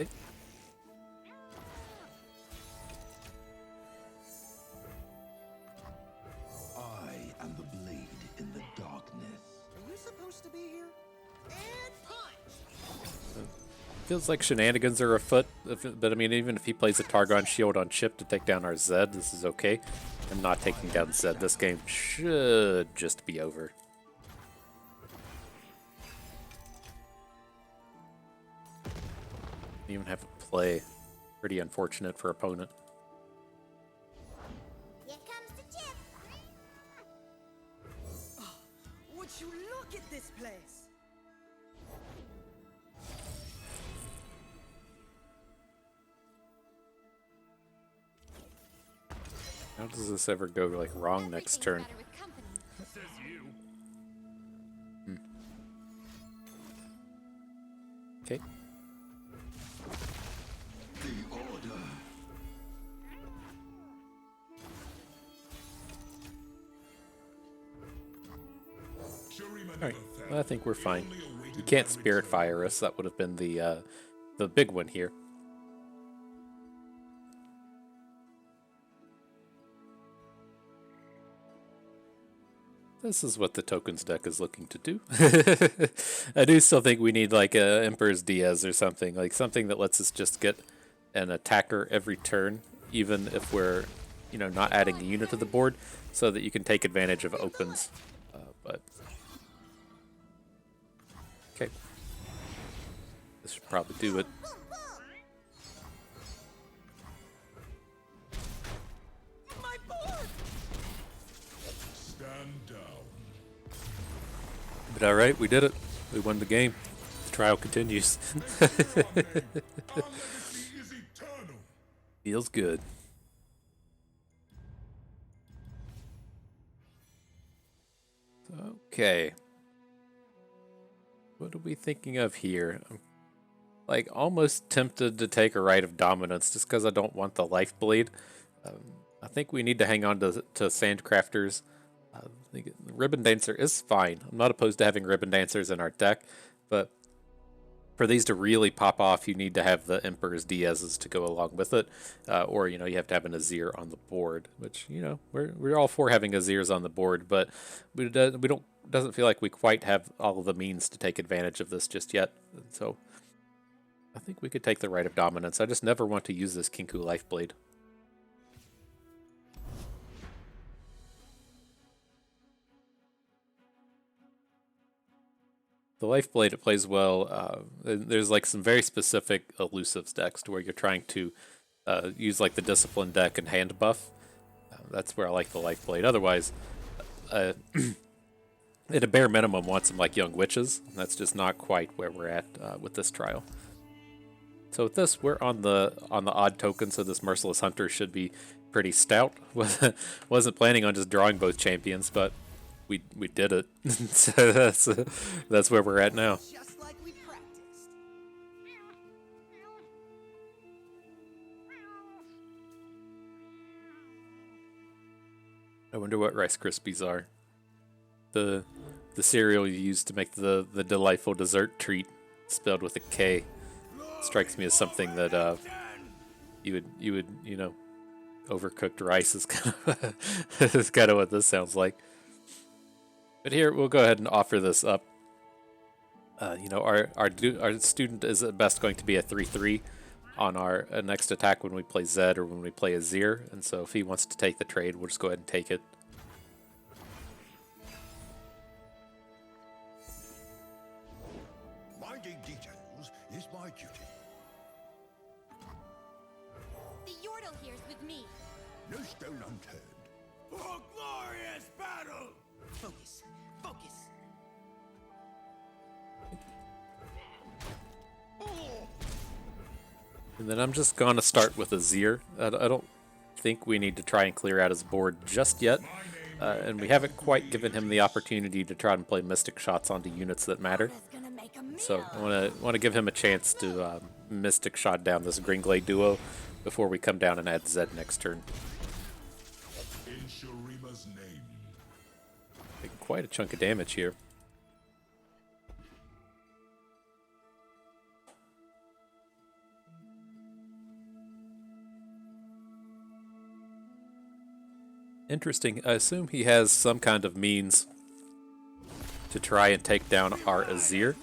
Okay. I am the blade in the darkness. Are you supposed to be here? And punch! Feels like shenanigans are afoot, but I mean, even if he plays a Targon Shield on chip to take down our Zed, this is okay. I'm not taking down Zed. This game should just be over. Even have a play. Pretty unfortunate for opponent. Here comes the chip. Would you look at this place? How does this ever go like wrong next turn? Better with company. Says you. Okay. The order. Alright, well, I think we're fine. You can't Spirit Fire us. That would have been the big one here. This is what the tokens deck is looking to do. I do still think we need like a Emperor's Diaz or something, like something that lets us just get an attacker every turn, even if we're, you know, not adding a unit to the board, so that you can take advantage of opens. But okay, this should probably do it. My board! Stand down. But alright, we did it. We won the game. The trial continues. Our legacy is eternal. Feels good. Okay. What are we thinking of here? I'm like almost tempted to take a Rite of Dominance just because I don't want the Life Blade. I think we need to hang on to Sandcrafters. I think Ribbon Dancer is fine. I'm not opposed to having Ribbon Dancers in our deck, but for these to really pop off, you need to have the Emperor's Diaz's to go along with it, or you know, you have to have an Azir on the board. Which, you know, we're all for having Azirs on the board, but we don't doesn't feel like we quite have all of the means to take advantage of this just yet. And so I think we could take the Rite of Dominance. I just never want to use this Kinku Lifeblade. The Lifeblade, it plays well. There's like some very specific elusives decks to where you're trying to use like the Discipline deck and hand buff. That's where I like the Lifeblade. Otherwise, at a bare minimum, want some like Young Witches. That's just not quite where we're at with this trial. So with this, we're on the odd token, so this Merciless Hunter should be pretty stout. Wasn't planning on just drawing both champions, but we did it. So that's where we're at now. Just like we practiced. I wonder what Rice Krispies are. The cereal you use to make the delightful dessert treat spelled with a K strikes me as something that you would you know, overcooked rice is kind of what this sounds like. But here we'll go ahead and offer this up. You know, our student is at best going to be a 3/3 on our next attack when we play Zed or when we play Azir, and so if he wants to take the trade, we'll just go ahead and take it. Minding details is my duty. The Yordle here's with me. No stone unturned. For a glorious battle! Focus. Focus. And then I'm just going to start with Azir. I don't think we need to try and clear out his board just yet. And we haven't quite given him the opportunity to try and play Mystic Shots onto units that matter. That's gonna make a meal. So I want to give him a chance to Mystic Shot down this Greenglade duo before we come down and add Zed next turn. In Shurima's name. Taking quite a chunk of damage here. Interesting. I assume he has some kind of means to try and take down our Azir.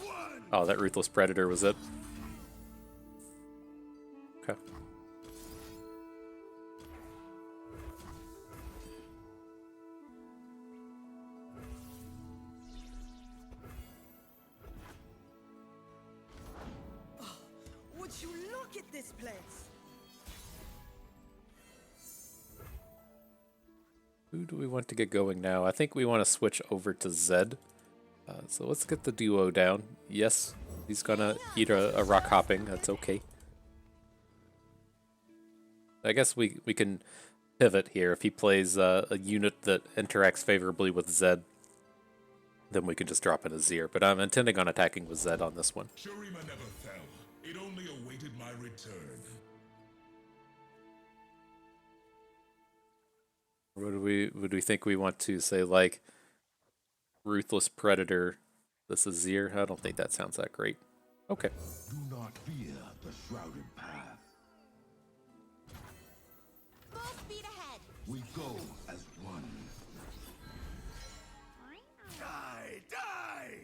Oh, that Ruthless Predator was it. Okay. Would you look at this place? Who do we want to get going now? I think we want to switch over to Zed. So let's get the duo down. Yes, he's gonna eat a rock hopping. That's okay. I guess we can pivot here. If he plays a unit that interacts favorably with Zed, then we can just drop in Azir. But I'm intending on attacking with Zed on this one. Shurima never fell. It only awaited my return. Would we think we want to say, like, Ruthless Predator, this Azir? I don't think that sounds that great. Okay. Do not fear the shrouded path. Full speed ahead. We go as one. Die! Die!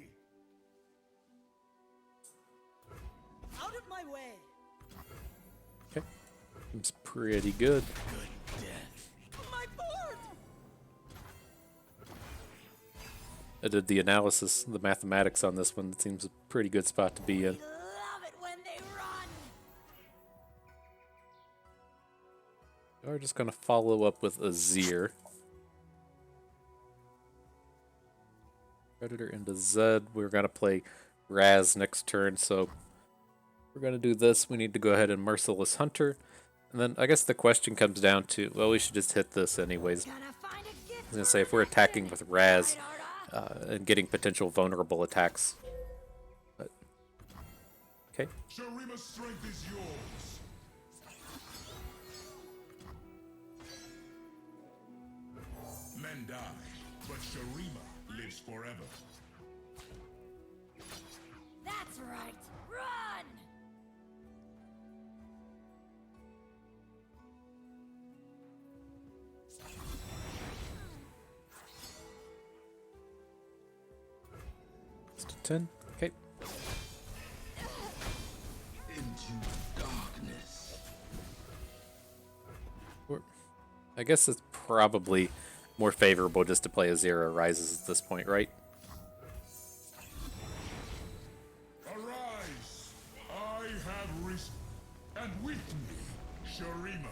Out of my way. Okay. Seems pretty good. My board! I did the analysis, the mathematics on this one. It seems a pretty good spot to be in. Love it when they run. We're just going to follow up with Azir. Predator into Zed. We're going to play Raz next turn, so we're going to do this. We need to go ahead and Merciless Hunter. And then I guess the question comes down to, well, we should just hit this anyways. I Gonna find a gift was going to say, if we're attacking with Raz and getting potential vulnerable attacks. But, okay. Shurima's strength is yours. Men die, but Shurima lives forever. That's right. Run! Just a 10. Okay. Into darkness. I guess it's probably more favorable just to play Azir Rises at this point, right? Arise! I have risen. And with me, Shurima.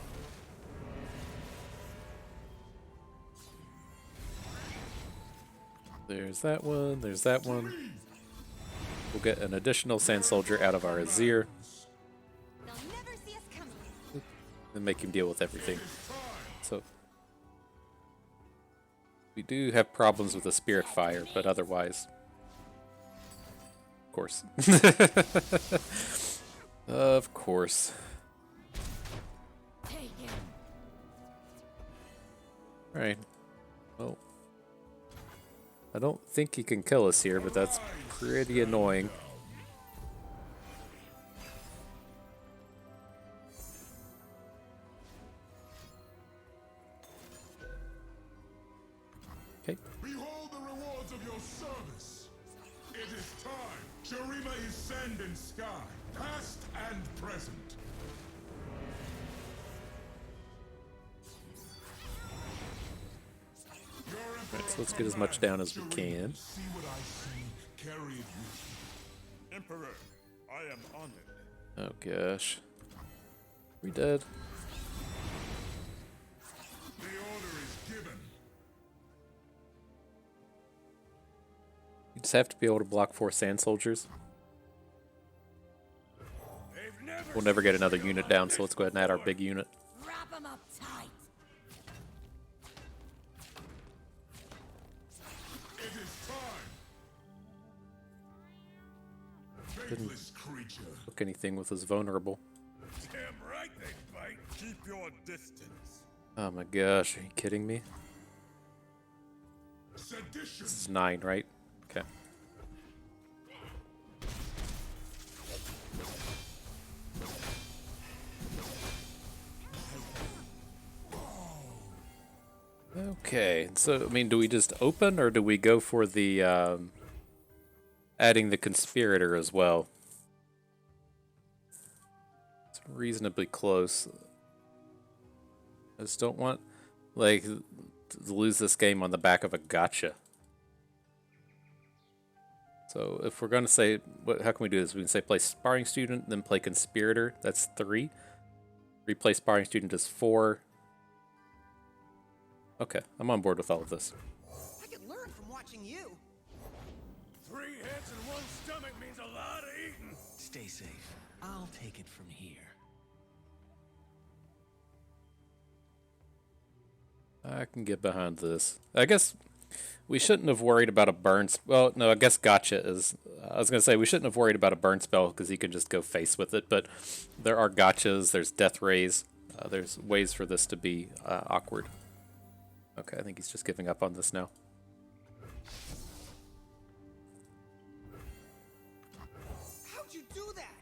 There's that one, there's that one. We'll get an additional Sand Soldier out of our Azir They'll never see us coming. and make him deal with everything. So we do have problems with the Spirit Fire, but otherwise, of course. Of course. Take him. Alright. Well, I don't think he can kill us here, but that's pretty annoying. Okay. Behold the rewards of your service. It is time. Shurima is sand and sky, past and present. Alright, so let's get as much down as we can. See what I see. Carry it with you. Emperor, I am honored. Oh gosh. We dead? The order is given. You just have to be able to block 4 Sand Soldiers. They've never We'll never get another unit down, so let's go ahead and add our big unit. Wrap him up tight. It is time. Faithless creature. Hook anything with his vulnerable. Damn right they bite. Keep your distance. Oh my gosh, are you kidding me? Sedition. This is 9, right? Okay. Okay, so I mean, do we just open or do we go for the adding the conspirator as well? It's reasonably close. I just don't want like to lose this game on the back of a gotcha. So if we're gonna say, how can we do this? We can say play Sparring Student, then play Conspirator. That's 3. Replay Sparring Student is 4. Okay, I'm on board with all of this. I can learn from watching you. 3 heads and 1 stomach means a lot of eating. Stay safe. I'll take it from here. I can get behind this. I guess we shouldn't have worried about a burn. Well, no, I guess gotcha is. I was gonna say we shouldn't have worried about a burn spell because he can just go face with it. But there are gotchas. There's death rays. There's ways for this to be awkward. Okay, I think he's just giving up on this now. How'd you do that?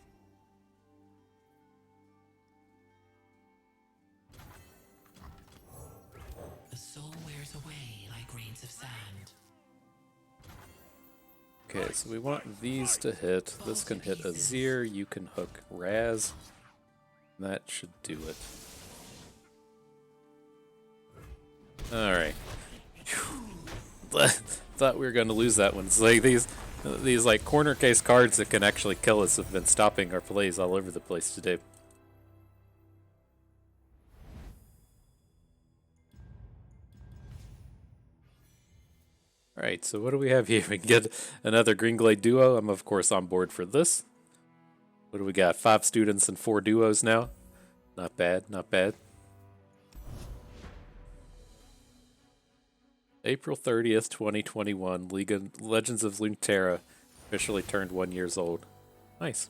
The soul wears away like grains of sand. Okay, so we want these to hit. This can hit Azir. You can hook Raz. That should do it. Alright. Thought we were going to lose that one. It's like these like corner case cards that can actually kill us have been stopping our plays all over the place today. Alright, so what do we have here? We can get another Green Glade duo. I'm of course on board for this. What do we got? 5 students and 4 duos now. Not bad, not bad. April 30th, 2021, Legends of Runeterra officially turned 1 year old. Nice.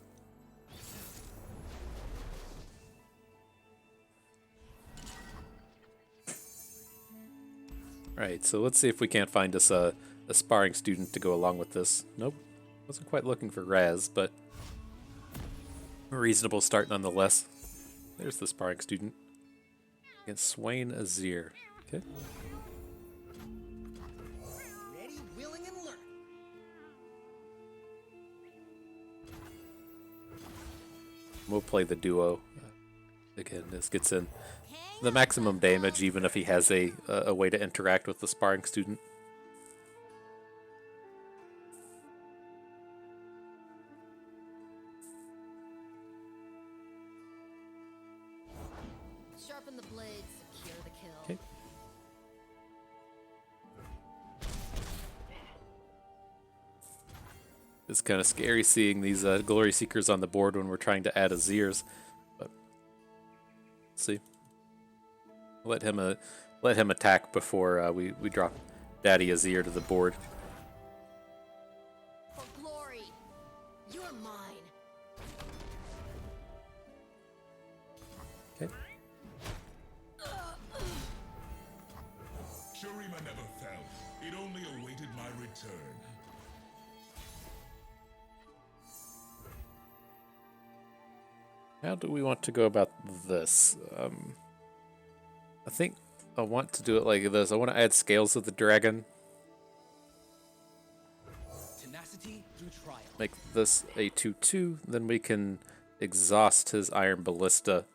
Right, so let's see if we can't find us a sparring student to go along with this. Nope, wasn't quite looking for Raz, but a reasonable start nonetheless. There's the sparring student against Swain Azir. Okay. Ready, willing, and learning. We'll play the duo. Again, this gets in the maximum damage, even if he has a way to interact with the sparring student. Sharpen the blades, secure the kill. Okay. It's kind of scary seeing these Glory Seekers on the board when we're trying to add Azirs, but let's see. Let him attack before we drop Daddy Azir to the board. For glory, you're mine. Okay. Shurima never fell. It only awaited my return. How do we want to go about this? I think I want to do it like this. I want to add Scales of the Dragon. Tenacity through trial. Make this a 2/2. Then we can exhaust his Iron Ballista,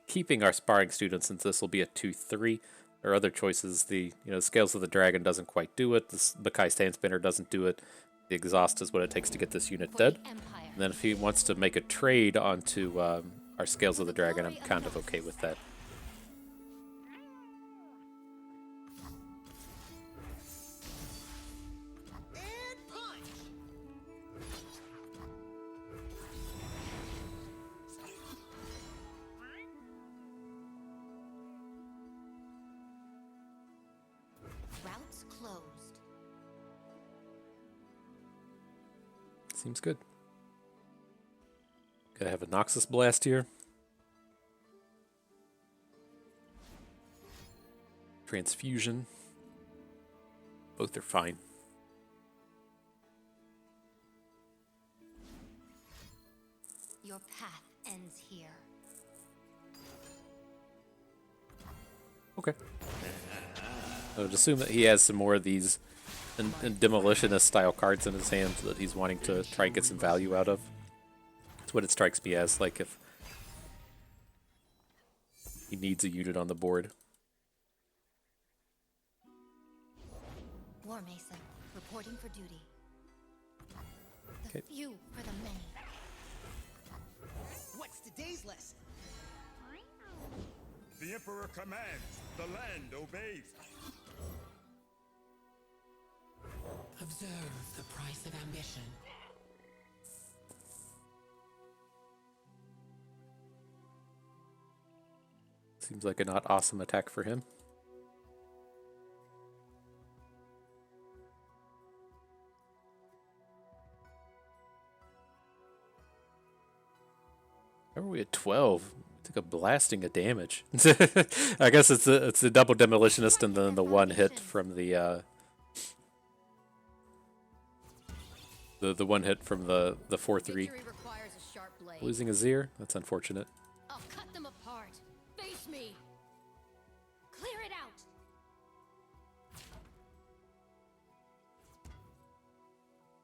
keeping our Sparring Student since this will be a 2/3. There are other choices. The Scales of the Dragon doesn't quite do it. This Bakai Stand Spinner doesn't do it. The exhaust is what it takes to get this unit dead. And then if he wants to make a trade onto our Scales of the Dragon, I'm kind of okay with that. And punch. Routes closed. Seems good. Gotta have a Noxus Blast here. Transfusion. Both are fine. Your path ends here. Okay. I would assume that he has some more of these demolitionist style cards in his hand that he's wanting to try and get some value out of. That's what it strikes me as, like if he needs a unit on the board. War Mason, reporting for duty. The Okay. few for the many. What's today's lesson? The Emperor commands, the land obeys. Observe the price of ambition. Seems like a not awesome attack for him. How are we at 12? We took a blasting of damage. I guess it's the double demolitionist and then the one hit from the one hit from the 4-3. Victory requires a sharp blade. Losing Azir? That's unfortunate. I'll cut them apart. Face me. Clear it out.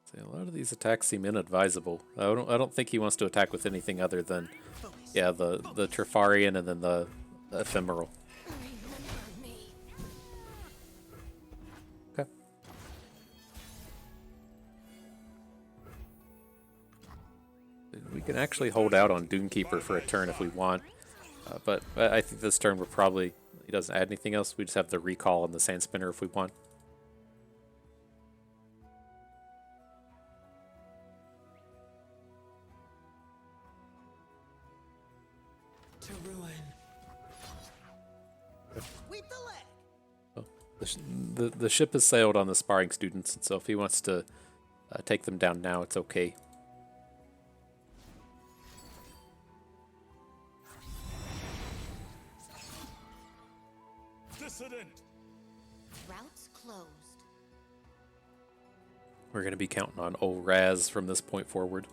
See, a lot of these attacks seem inadvisable. I don't think he wants to attack with anything other than, yeah, the Trifarian and then the Ephemeral. Remember me. Okay. We can actually hold out on Doomkeeper for a turn if we want, but I think this turn we're probably, he doesn't add anything else. We just have the recall on the Sand Spinner if we want. To ruin. Sweep the leg. Oh, the ship has sailed on the Sparring Students, and so if he wants to take them down now, it's okay. Dissident. Routes closed. We're going to be counting on old Raz from this point forward.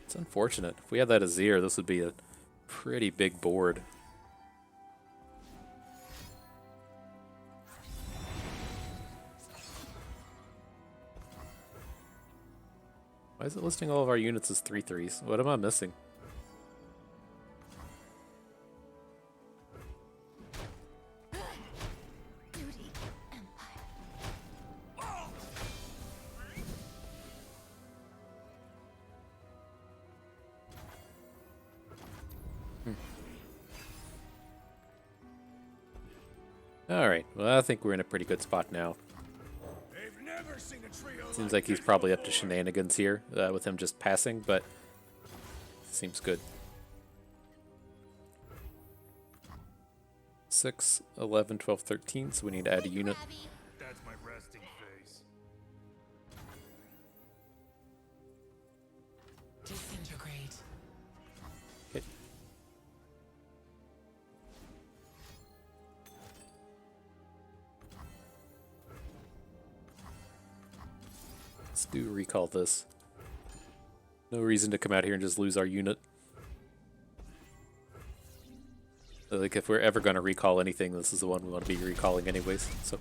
It's unfortunate. If we had that Azir, this would be a pretty big board. Why is it listing all of our units as 3/3s? What am I missing? Duty. Empire. Alright, well I think we're in a pretty good spot now. They've never seen a trio Seems like he's probably up to shenanigans here with him just passing, but seems good. 6, 11, 12, 13, so we need to add a unit. That's my resting face. Disintegrate. Okay. Let's do recall this. No reason to come out here and just lose our unit. Like, if we're ever going to recall anything, this is the one we want to be recalling anyways. So,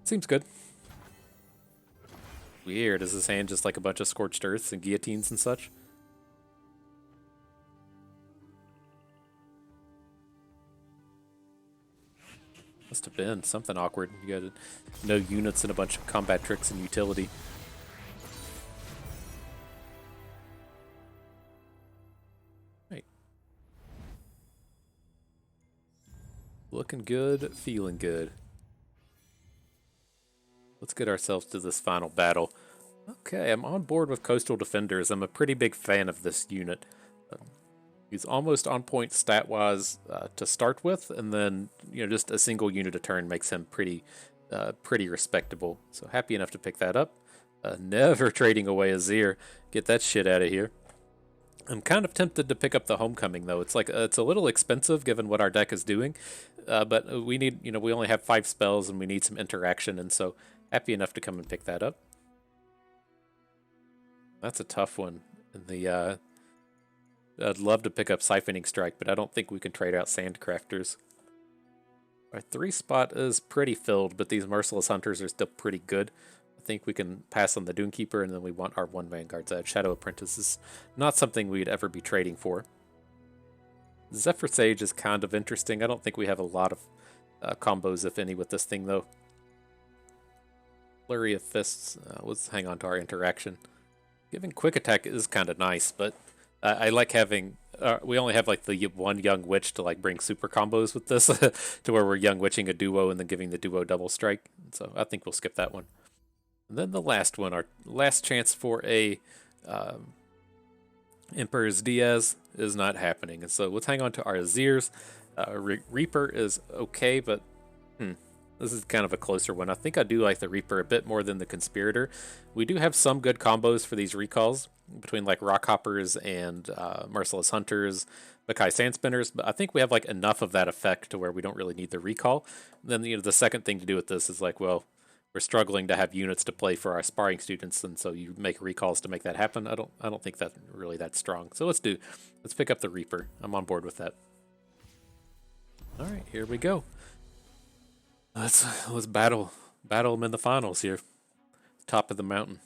seems good. Weird. Is his hand just like a bunch of scorched earths and guillotines and such? Must have been something awkward. You got no units and a bunch of combat tricks and utility. Right. Looking good, feeling good. Let's get ourselves to this final battle. Okay, I'm on board with Coastal Defenders. I'm a pretty big fan of this unit. He's almost on point stat-wise to start with, and then just a single unit a turn makes him pretty respectable. So happy enough to pick that up. Never trading away Azir. Get that shit out of here. I'm kind of tempted to pick up the Homecoming though. It's like it's a little expensive given what our deck is doing, but we need, you know, we only have 5 spells and we need some interaction, and so happy enough to come and pick that up. That's a tough one. The I'd love to pick up Siphoning Strike, but I don't think we can trade out Sandcrafters. Our 3 spot is pretty filled, but these Merciless Hunters are still pretty good. I think we can pass on the Dunekeeper, and then we want our 1 Vanguard Zed. Shadow Apprentice is not something we'd ever be trading for. Zephyr Sage is kind of interesting. I don't think we have a lot of combos, if any, with this thing, though. Flurry of Fists. Let's hang on to our interaction. Giving Quick Attack is kind of nice, but I like having... we only have like the 1 Young Witch to like bring super combos with this, to where we're Young Witching a duo and then giving the duo double strike. So I think we'll skip that one. And then the last one, our last chance for a Emperor's Diaz is not happening. And so let's hang on to our Azirs. Reaper is okay, but this is kind of a closer one. I think I do like the Reaper a bit more than the Conspirator. We do have some good combos for these recalls between like Rockhoppers and Merciless Hunters, Bakai Sandspinners, but I think we have like enough of that effect to where we don't really need the recall. And then, you know, the second thing to do with this is like, well, we're struggling to have units to play for our Sparring Students, and so you make recalls to make that happen. I don't think that's really that strong. So let's pick up the Reaper. I'm on board with that. All right, here we go. Let's battle them in the finals here. Top of the mountain.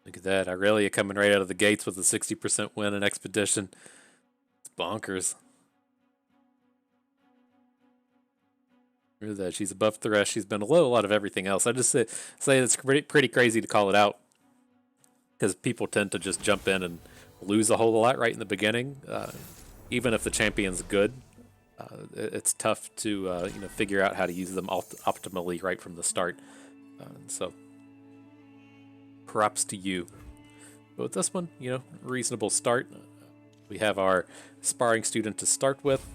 Look at that. Aurelia coming right out of the gates with a 60% win in Expedition. It's bonkers. Look at that. She's above the rest. She's been below a lot of everything else. I just say it's pretty crazy to call it out, because people tend to just jump in and lose a whole lot right in the beginning. Even if the champion's good, it's tough to figure out how to use them optimally right from the start. So props to you. But with this one, reasonable start. We have our Sparring Student to start with.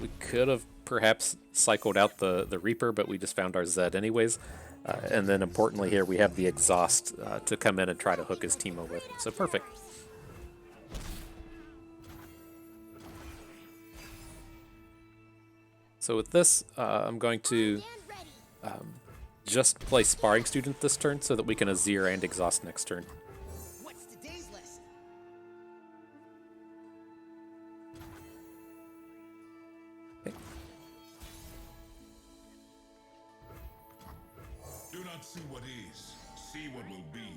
We could have perhaps cycled out the Reaper, but we just found our Zed anyways. And then importantly here, we have the Exhaust to come in and try to hook his Teemo with. So perfect. So with this, I'm going to just play Sparring Student this turn so that we can Azir and Exhaust next turn. What's today's lesson? Okay. Do not see what is, see what will be.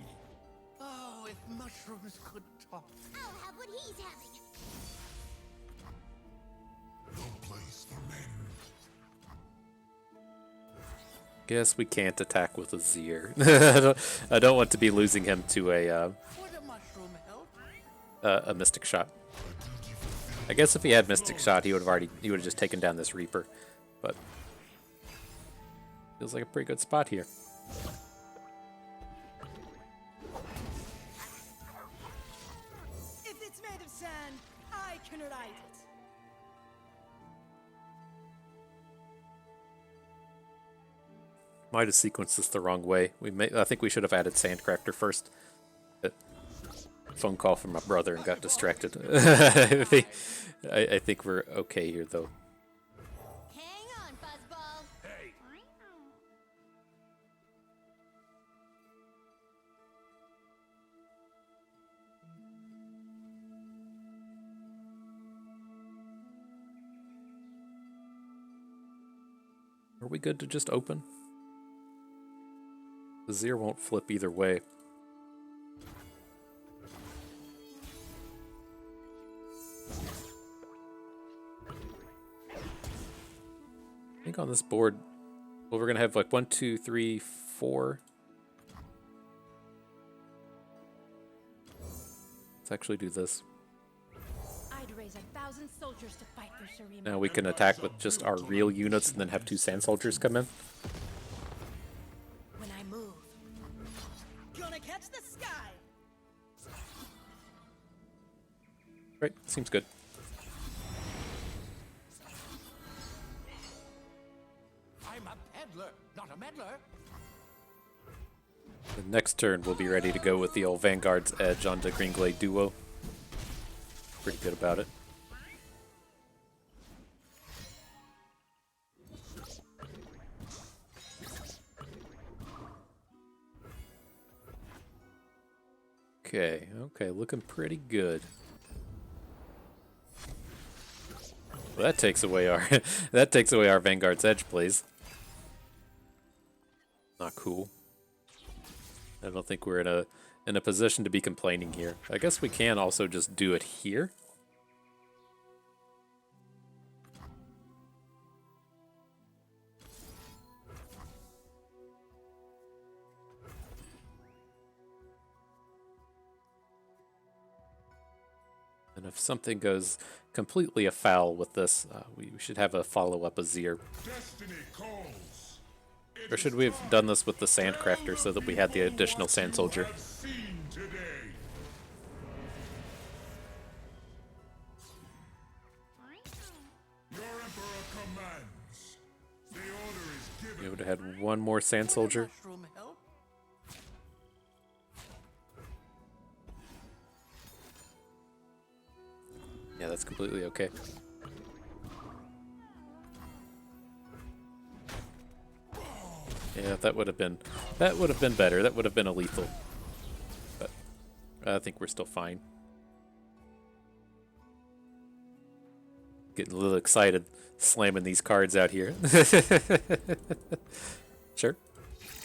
Oh, if mushrooms could talk. I'll have what he's having. No place for men. Guess we can't attack with Azir. I don't want to be losing him to a Mystic Shot. I guess if he had Mystic Shot, he would have just taken down this Reaper. But feels like a pretty good spot here. If it's made of sand, I can write it. Might have sequenced this the wrong way. I think we should have added Sandcrafter first. Phone call from my brother and got distracted. I think we're okay here, though. Hang on, Fuzzball. Hey, Are we good to just open? Azir won't flip either way. I think on this board, well, we're going to have like 1, 2, 3, 4. Let's actually do this. I'd raise 1,000 soldiers to fight for Shurima. Now we can attack with just our real units and then have 2 Sand Soldiers come in. When I move, gonna catch the sky. Right, seems good. a meddler. The next turn we'll be ready to go with the old Vanguard's Edge onto Greenglade Duo. Pretty good about it. Okay, looking pretty good. Well, that takes away our that takes away our Vanguard's Edge, please. Not cool. I don't think we're in a position to be complaining here. I guess we can also just do it here. And if something goes completely afoul with this, we should have a follow-up Azir. Destiny calls. Or should we have done this with the Sandcrafter so that we had the additional Sand Soldier? Seen today. Your Emperor commands. The order is given. We would have had one more Sand Soldier. Mushroom help? Yeah, that's completely okay. Yeah, that would have been better. That would have been a lethal. But I think we're still fine. Getting a little excited slamming these cards out here. Sure. Keep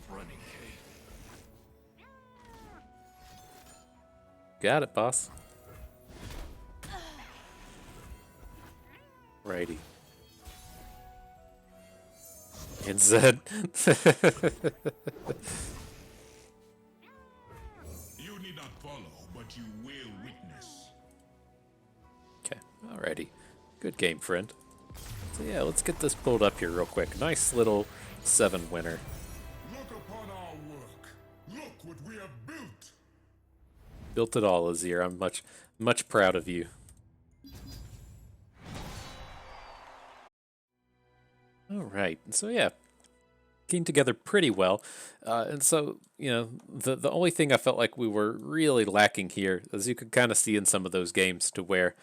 running, Kay. Got it, boss. Righty. And Zed. You need not follow, but you will witness. Okay, alrighty. Good game, friend. So yeah, let's get this pulled up here real quick. Nice little 7 winner. Look upon our work. Look what we have built. Built it all, Azir. I'm much proud of you. Alright, so yeah. Came together pretty well. And so, you know, the only thing I felt like we were really lacking here, as you could kind of see in some of those games, to where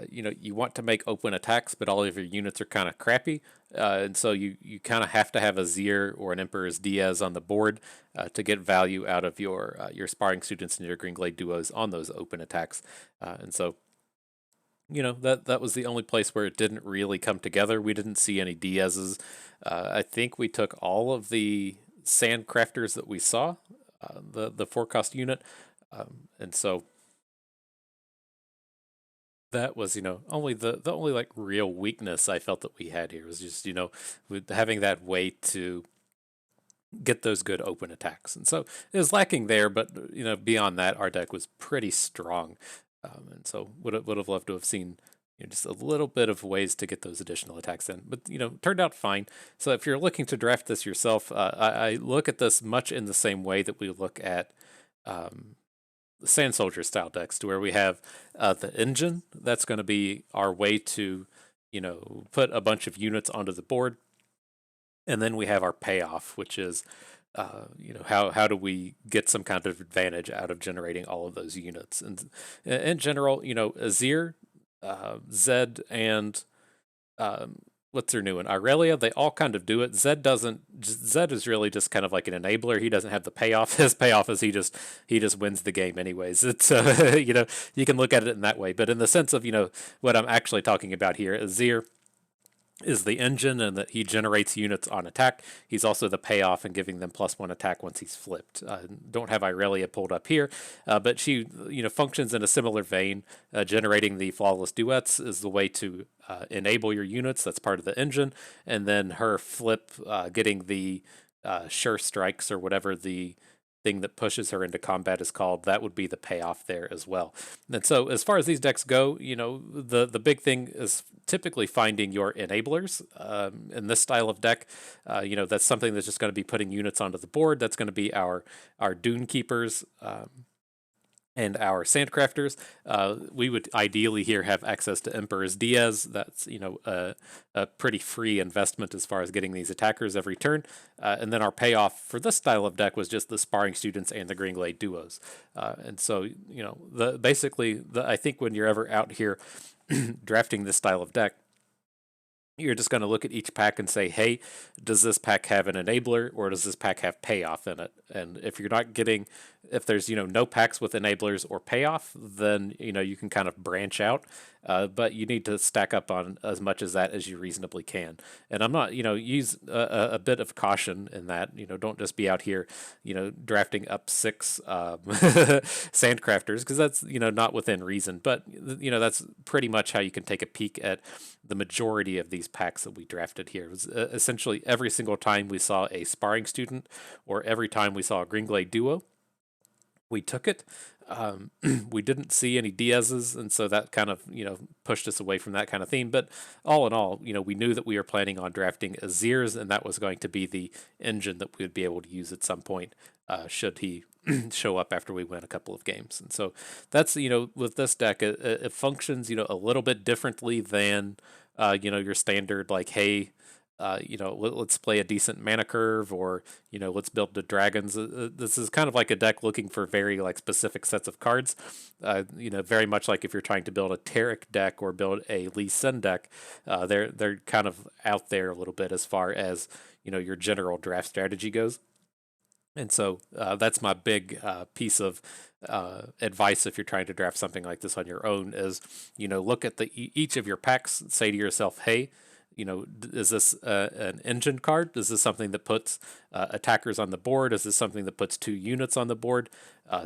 you know, you want to make open attacks, but all of your units are kind of crappy, and so you kind of have to have a Azir or an Emperor's Diaz on the board to get value out of your Sparring Students and your Greenglade Duos on those open attacks, and so, you know, that was the only place where it didn't really come together. We didn't see any Diaz's. I think we took all of the Sandcrafters that we saw, the 4-cost unit, and so that was, you know, only the only like real weakness I felt that we had here was just, you know, with having that way to get those good open attacks. And so it was lacking there, but, you know, beyond that, our deck was pretty strong. And so would have loved to have seen, you know, just a little bit of ways to get those additional attacks in. But, you know, turned out fine. So if you're looking to draft this yourself, I look at this much in the same way that we look at Sand Soldier style decks, to where we have the engine. That's going to be our way to, you know, put a bunch of units onto the board. And then we have our payoff, which is, you know, how do we get some kind of advantage out of generating all of those units? And in general, you know, Azir, Zed, and what's their new one? Aurelia, they all kind of do it. Zed doesn't. Zed is really just kind of like an enabler. He doesn't have the payoff. His payoff is he just wins the game anyways. It's you know, you can look at it in that way. But in the sense of, you know, what I'm actually talking about here, Azir is the engine, and that he generates units on attack. He's also the payoff and giving them +1 attack once he's flipped. Don't have Irelia pulled up here, but she, you know, functions in a similar vein. Generating the flawless duets is the way to enable your units. That's part of the engine. And then her flip, getting the sure strikes, or whatever the thing that pushes her into combat is called, that would be the payoff there as well. And so as far as these decks go, you know, the big thing is typically finding your enablers. In this style of deck, you know, that's something that's just going to be putting units onto the board. That's going to be our Dune Keepers, and our Sandcrafters. We would ideally here have access to Emperor's Diaz. That's, you know, a pretty free investment as far as getting these attackers every turn. And then our payoff for this style of deck was just the Sparring Students and the Greenglade Duos. And so, you know, I think when you're ever out here drafting this style of deck, you're just going to look at each pack and say, hey, does this pack have an enabler or does this pack have payoff in it? And if you're not getting, if there's, you know, no packs with enablers or payoff, then, you know, you can kind of branch out. But you need to stack up on as much as that as you reasonably can. And I'm not, you know, use a bit of caution in that, you know, don't just be out here, you know, drafting up 6 Sandcrafters, because that's, you know, not within reason. But, you know, that's pretty much how you can take a peek at the majority of these packs that we drafted here. It was essentially every single time we saw a Sparring Student or every time we saw a Greenglade Duo, we took it. We didn't see any Diaz's, and so that kind of, you know, pushed us away from that kind of theme. But all in all, you know, we knew that we were planning on drafting Azir's, and that was going to be the engine that we would be able to use at some point, should he show up after we win a couple of games. And so that's, you know, with this deck, it functions, you know, a little bit differently than, you know, your standard, like, hey, you know, let's play a decent mana curve, or, you know, let's build the dragons. This is kind of like a deck looking for very like specific sets of cards. You know, very much like if you're trying to build a Taric deck or build a Lee Sin deck, they're kind of out there a little bit as far as, you know, your general draft strategy goes. And so that's my big piece of advice if you're trying to draft something like this on your own is, you know, look at each of your packs, say to yourself, hey, you know, is this an engine card? Is this something that puts attackers on the board? Is this something that puts 2 units on the board?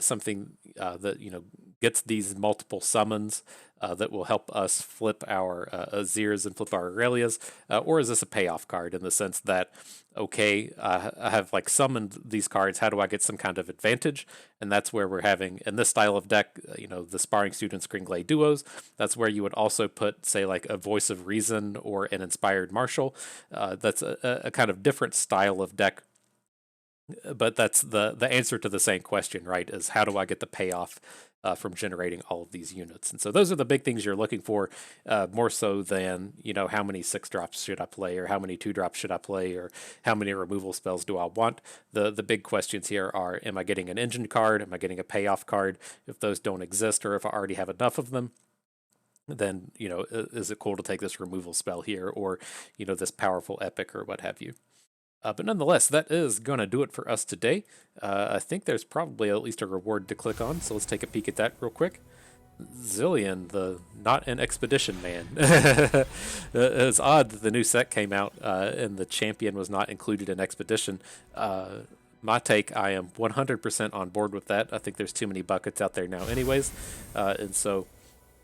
Something that, you know, gets these multiple summons that will help us flip our Azirs and flip our Aurelias? Or is this a payoff card in the sense that, okay, I have like summoned these cards, how do I get some kind of advantage? And that's where we're having, in this style of deck, you know, the Sparring Students, Greenglade Duos, that's where you would also put, say, like a Voice of Reason or an Inspired Marshal. That's a kind of different style of deck. But that's the answer to the same question, right? Is how do I get the payoff from generating all of these units? And so those are the big things you're looking for, more so than, you know, how many 6-drops should I play, or how many 2-drops should I play, or how many removal spells do I want. The big questions here are, am I getting an engine card? Am I getting a payoff card? If those don't exist, or if I already have enough of them, then, you know, is it cool to take this removal spell here, or, you know, this powerful epic, or what have you. But nonetheless, that is going to do it for us today. I think there's probably at least a reward to click on, so let's take a peek at that real quick. Zillion, the not an expedition man. It's odd that the new set came out and the champion was not included in expedition. My take, I am 100% on board with that. I think there's too many buckets out there now anyways. And so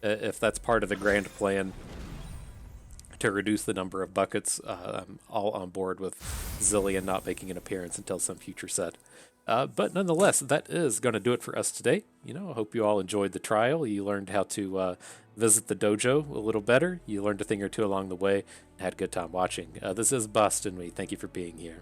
if that's part of the grand plan to reduce the number of buckets, I'm all on board with Zillion not making an appearance until some future set. But nonetheless, that is going to do it for us today. You know, I hope you all enjoyed the trial. You learned how to visit the dojo a little better. You learned a thing or two along the way and had a good time watching. This is Bust, and we thank you for being here.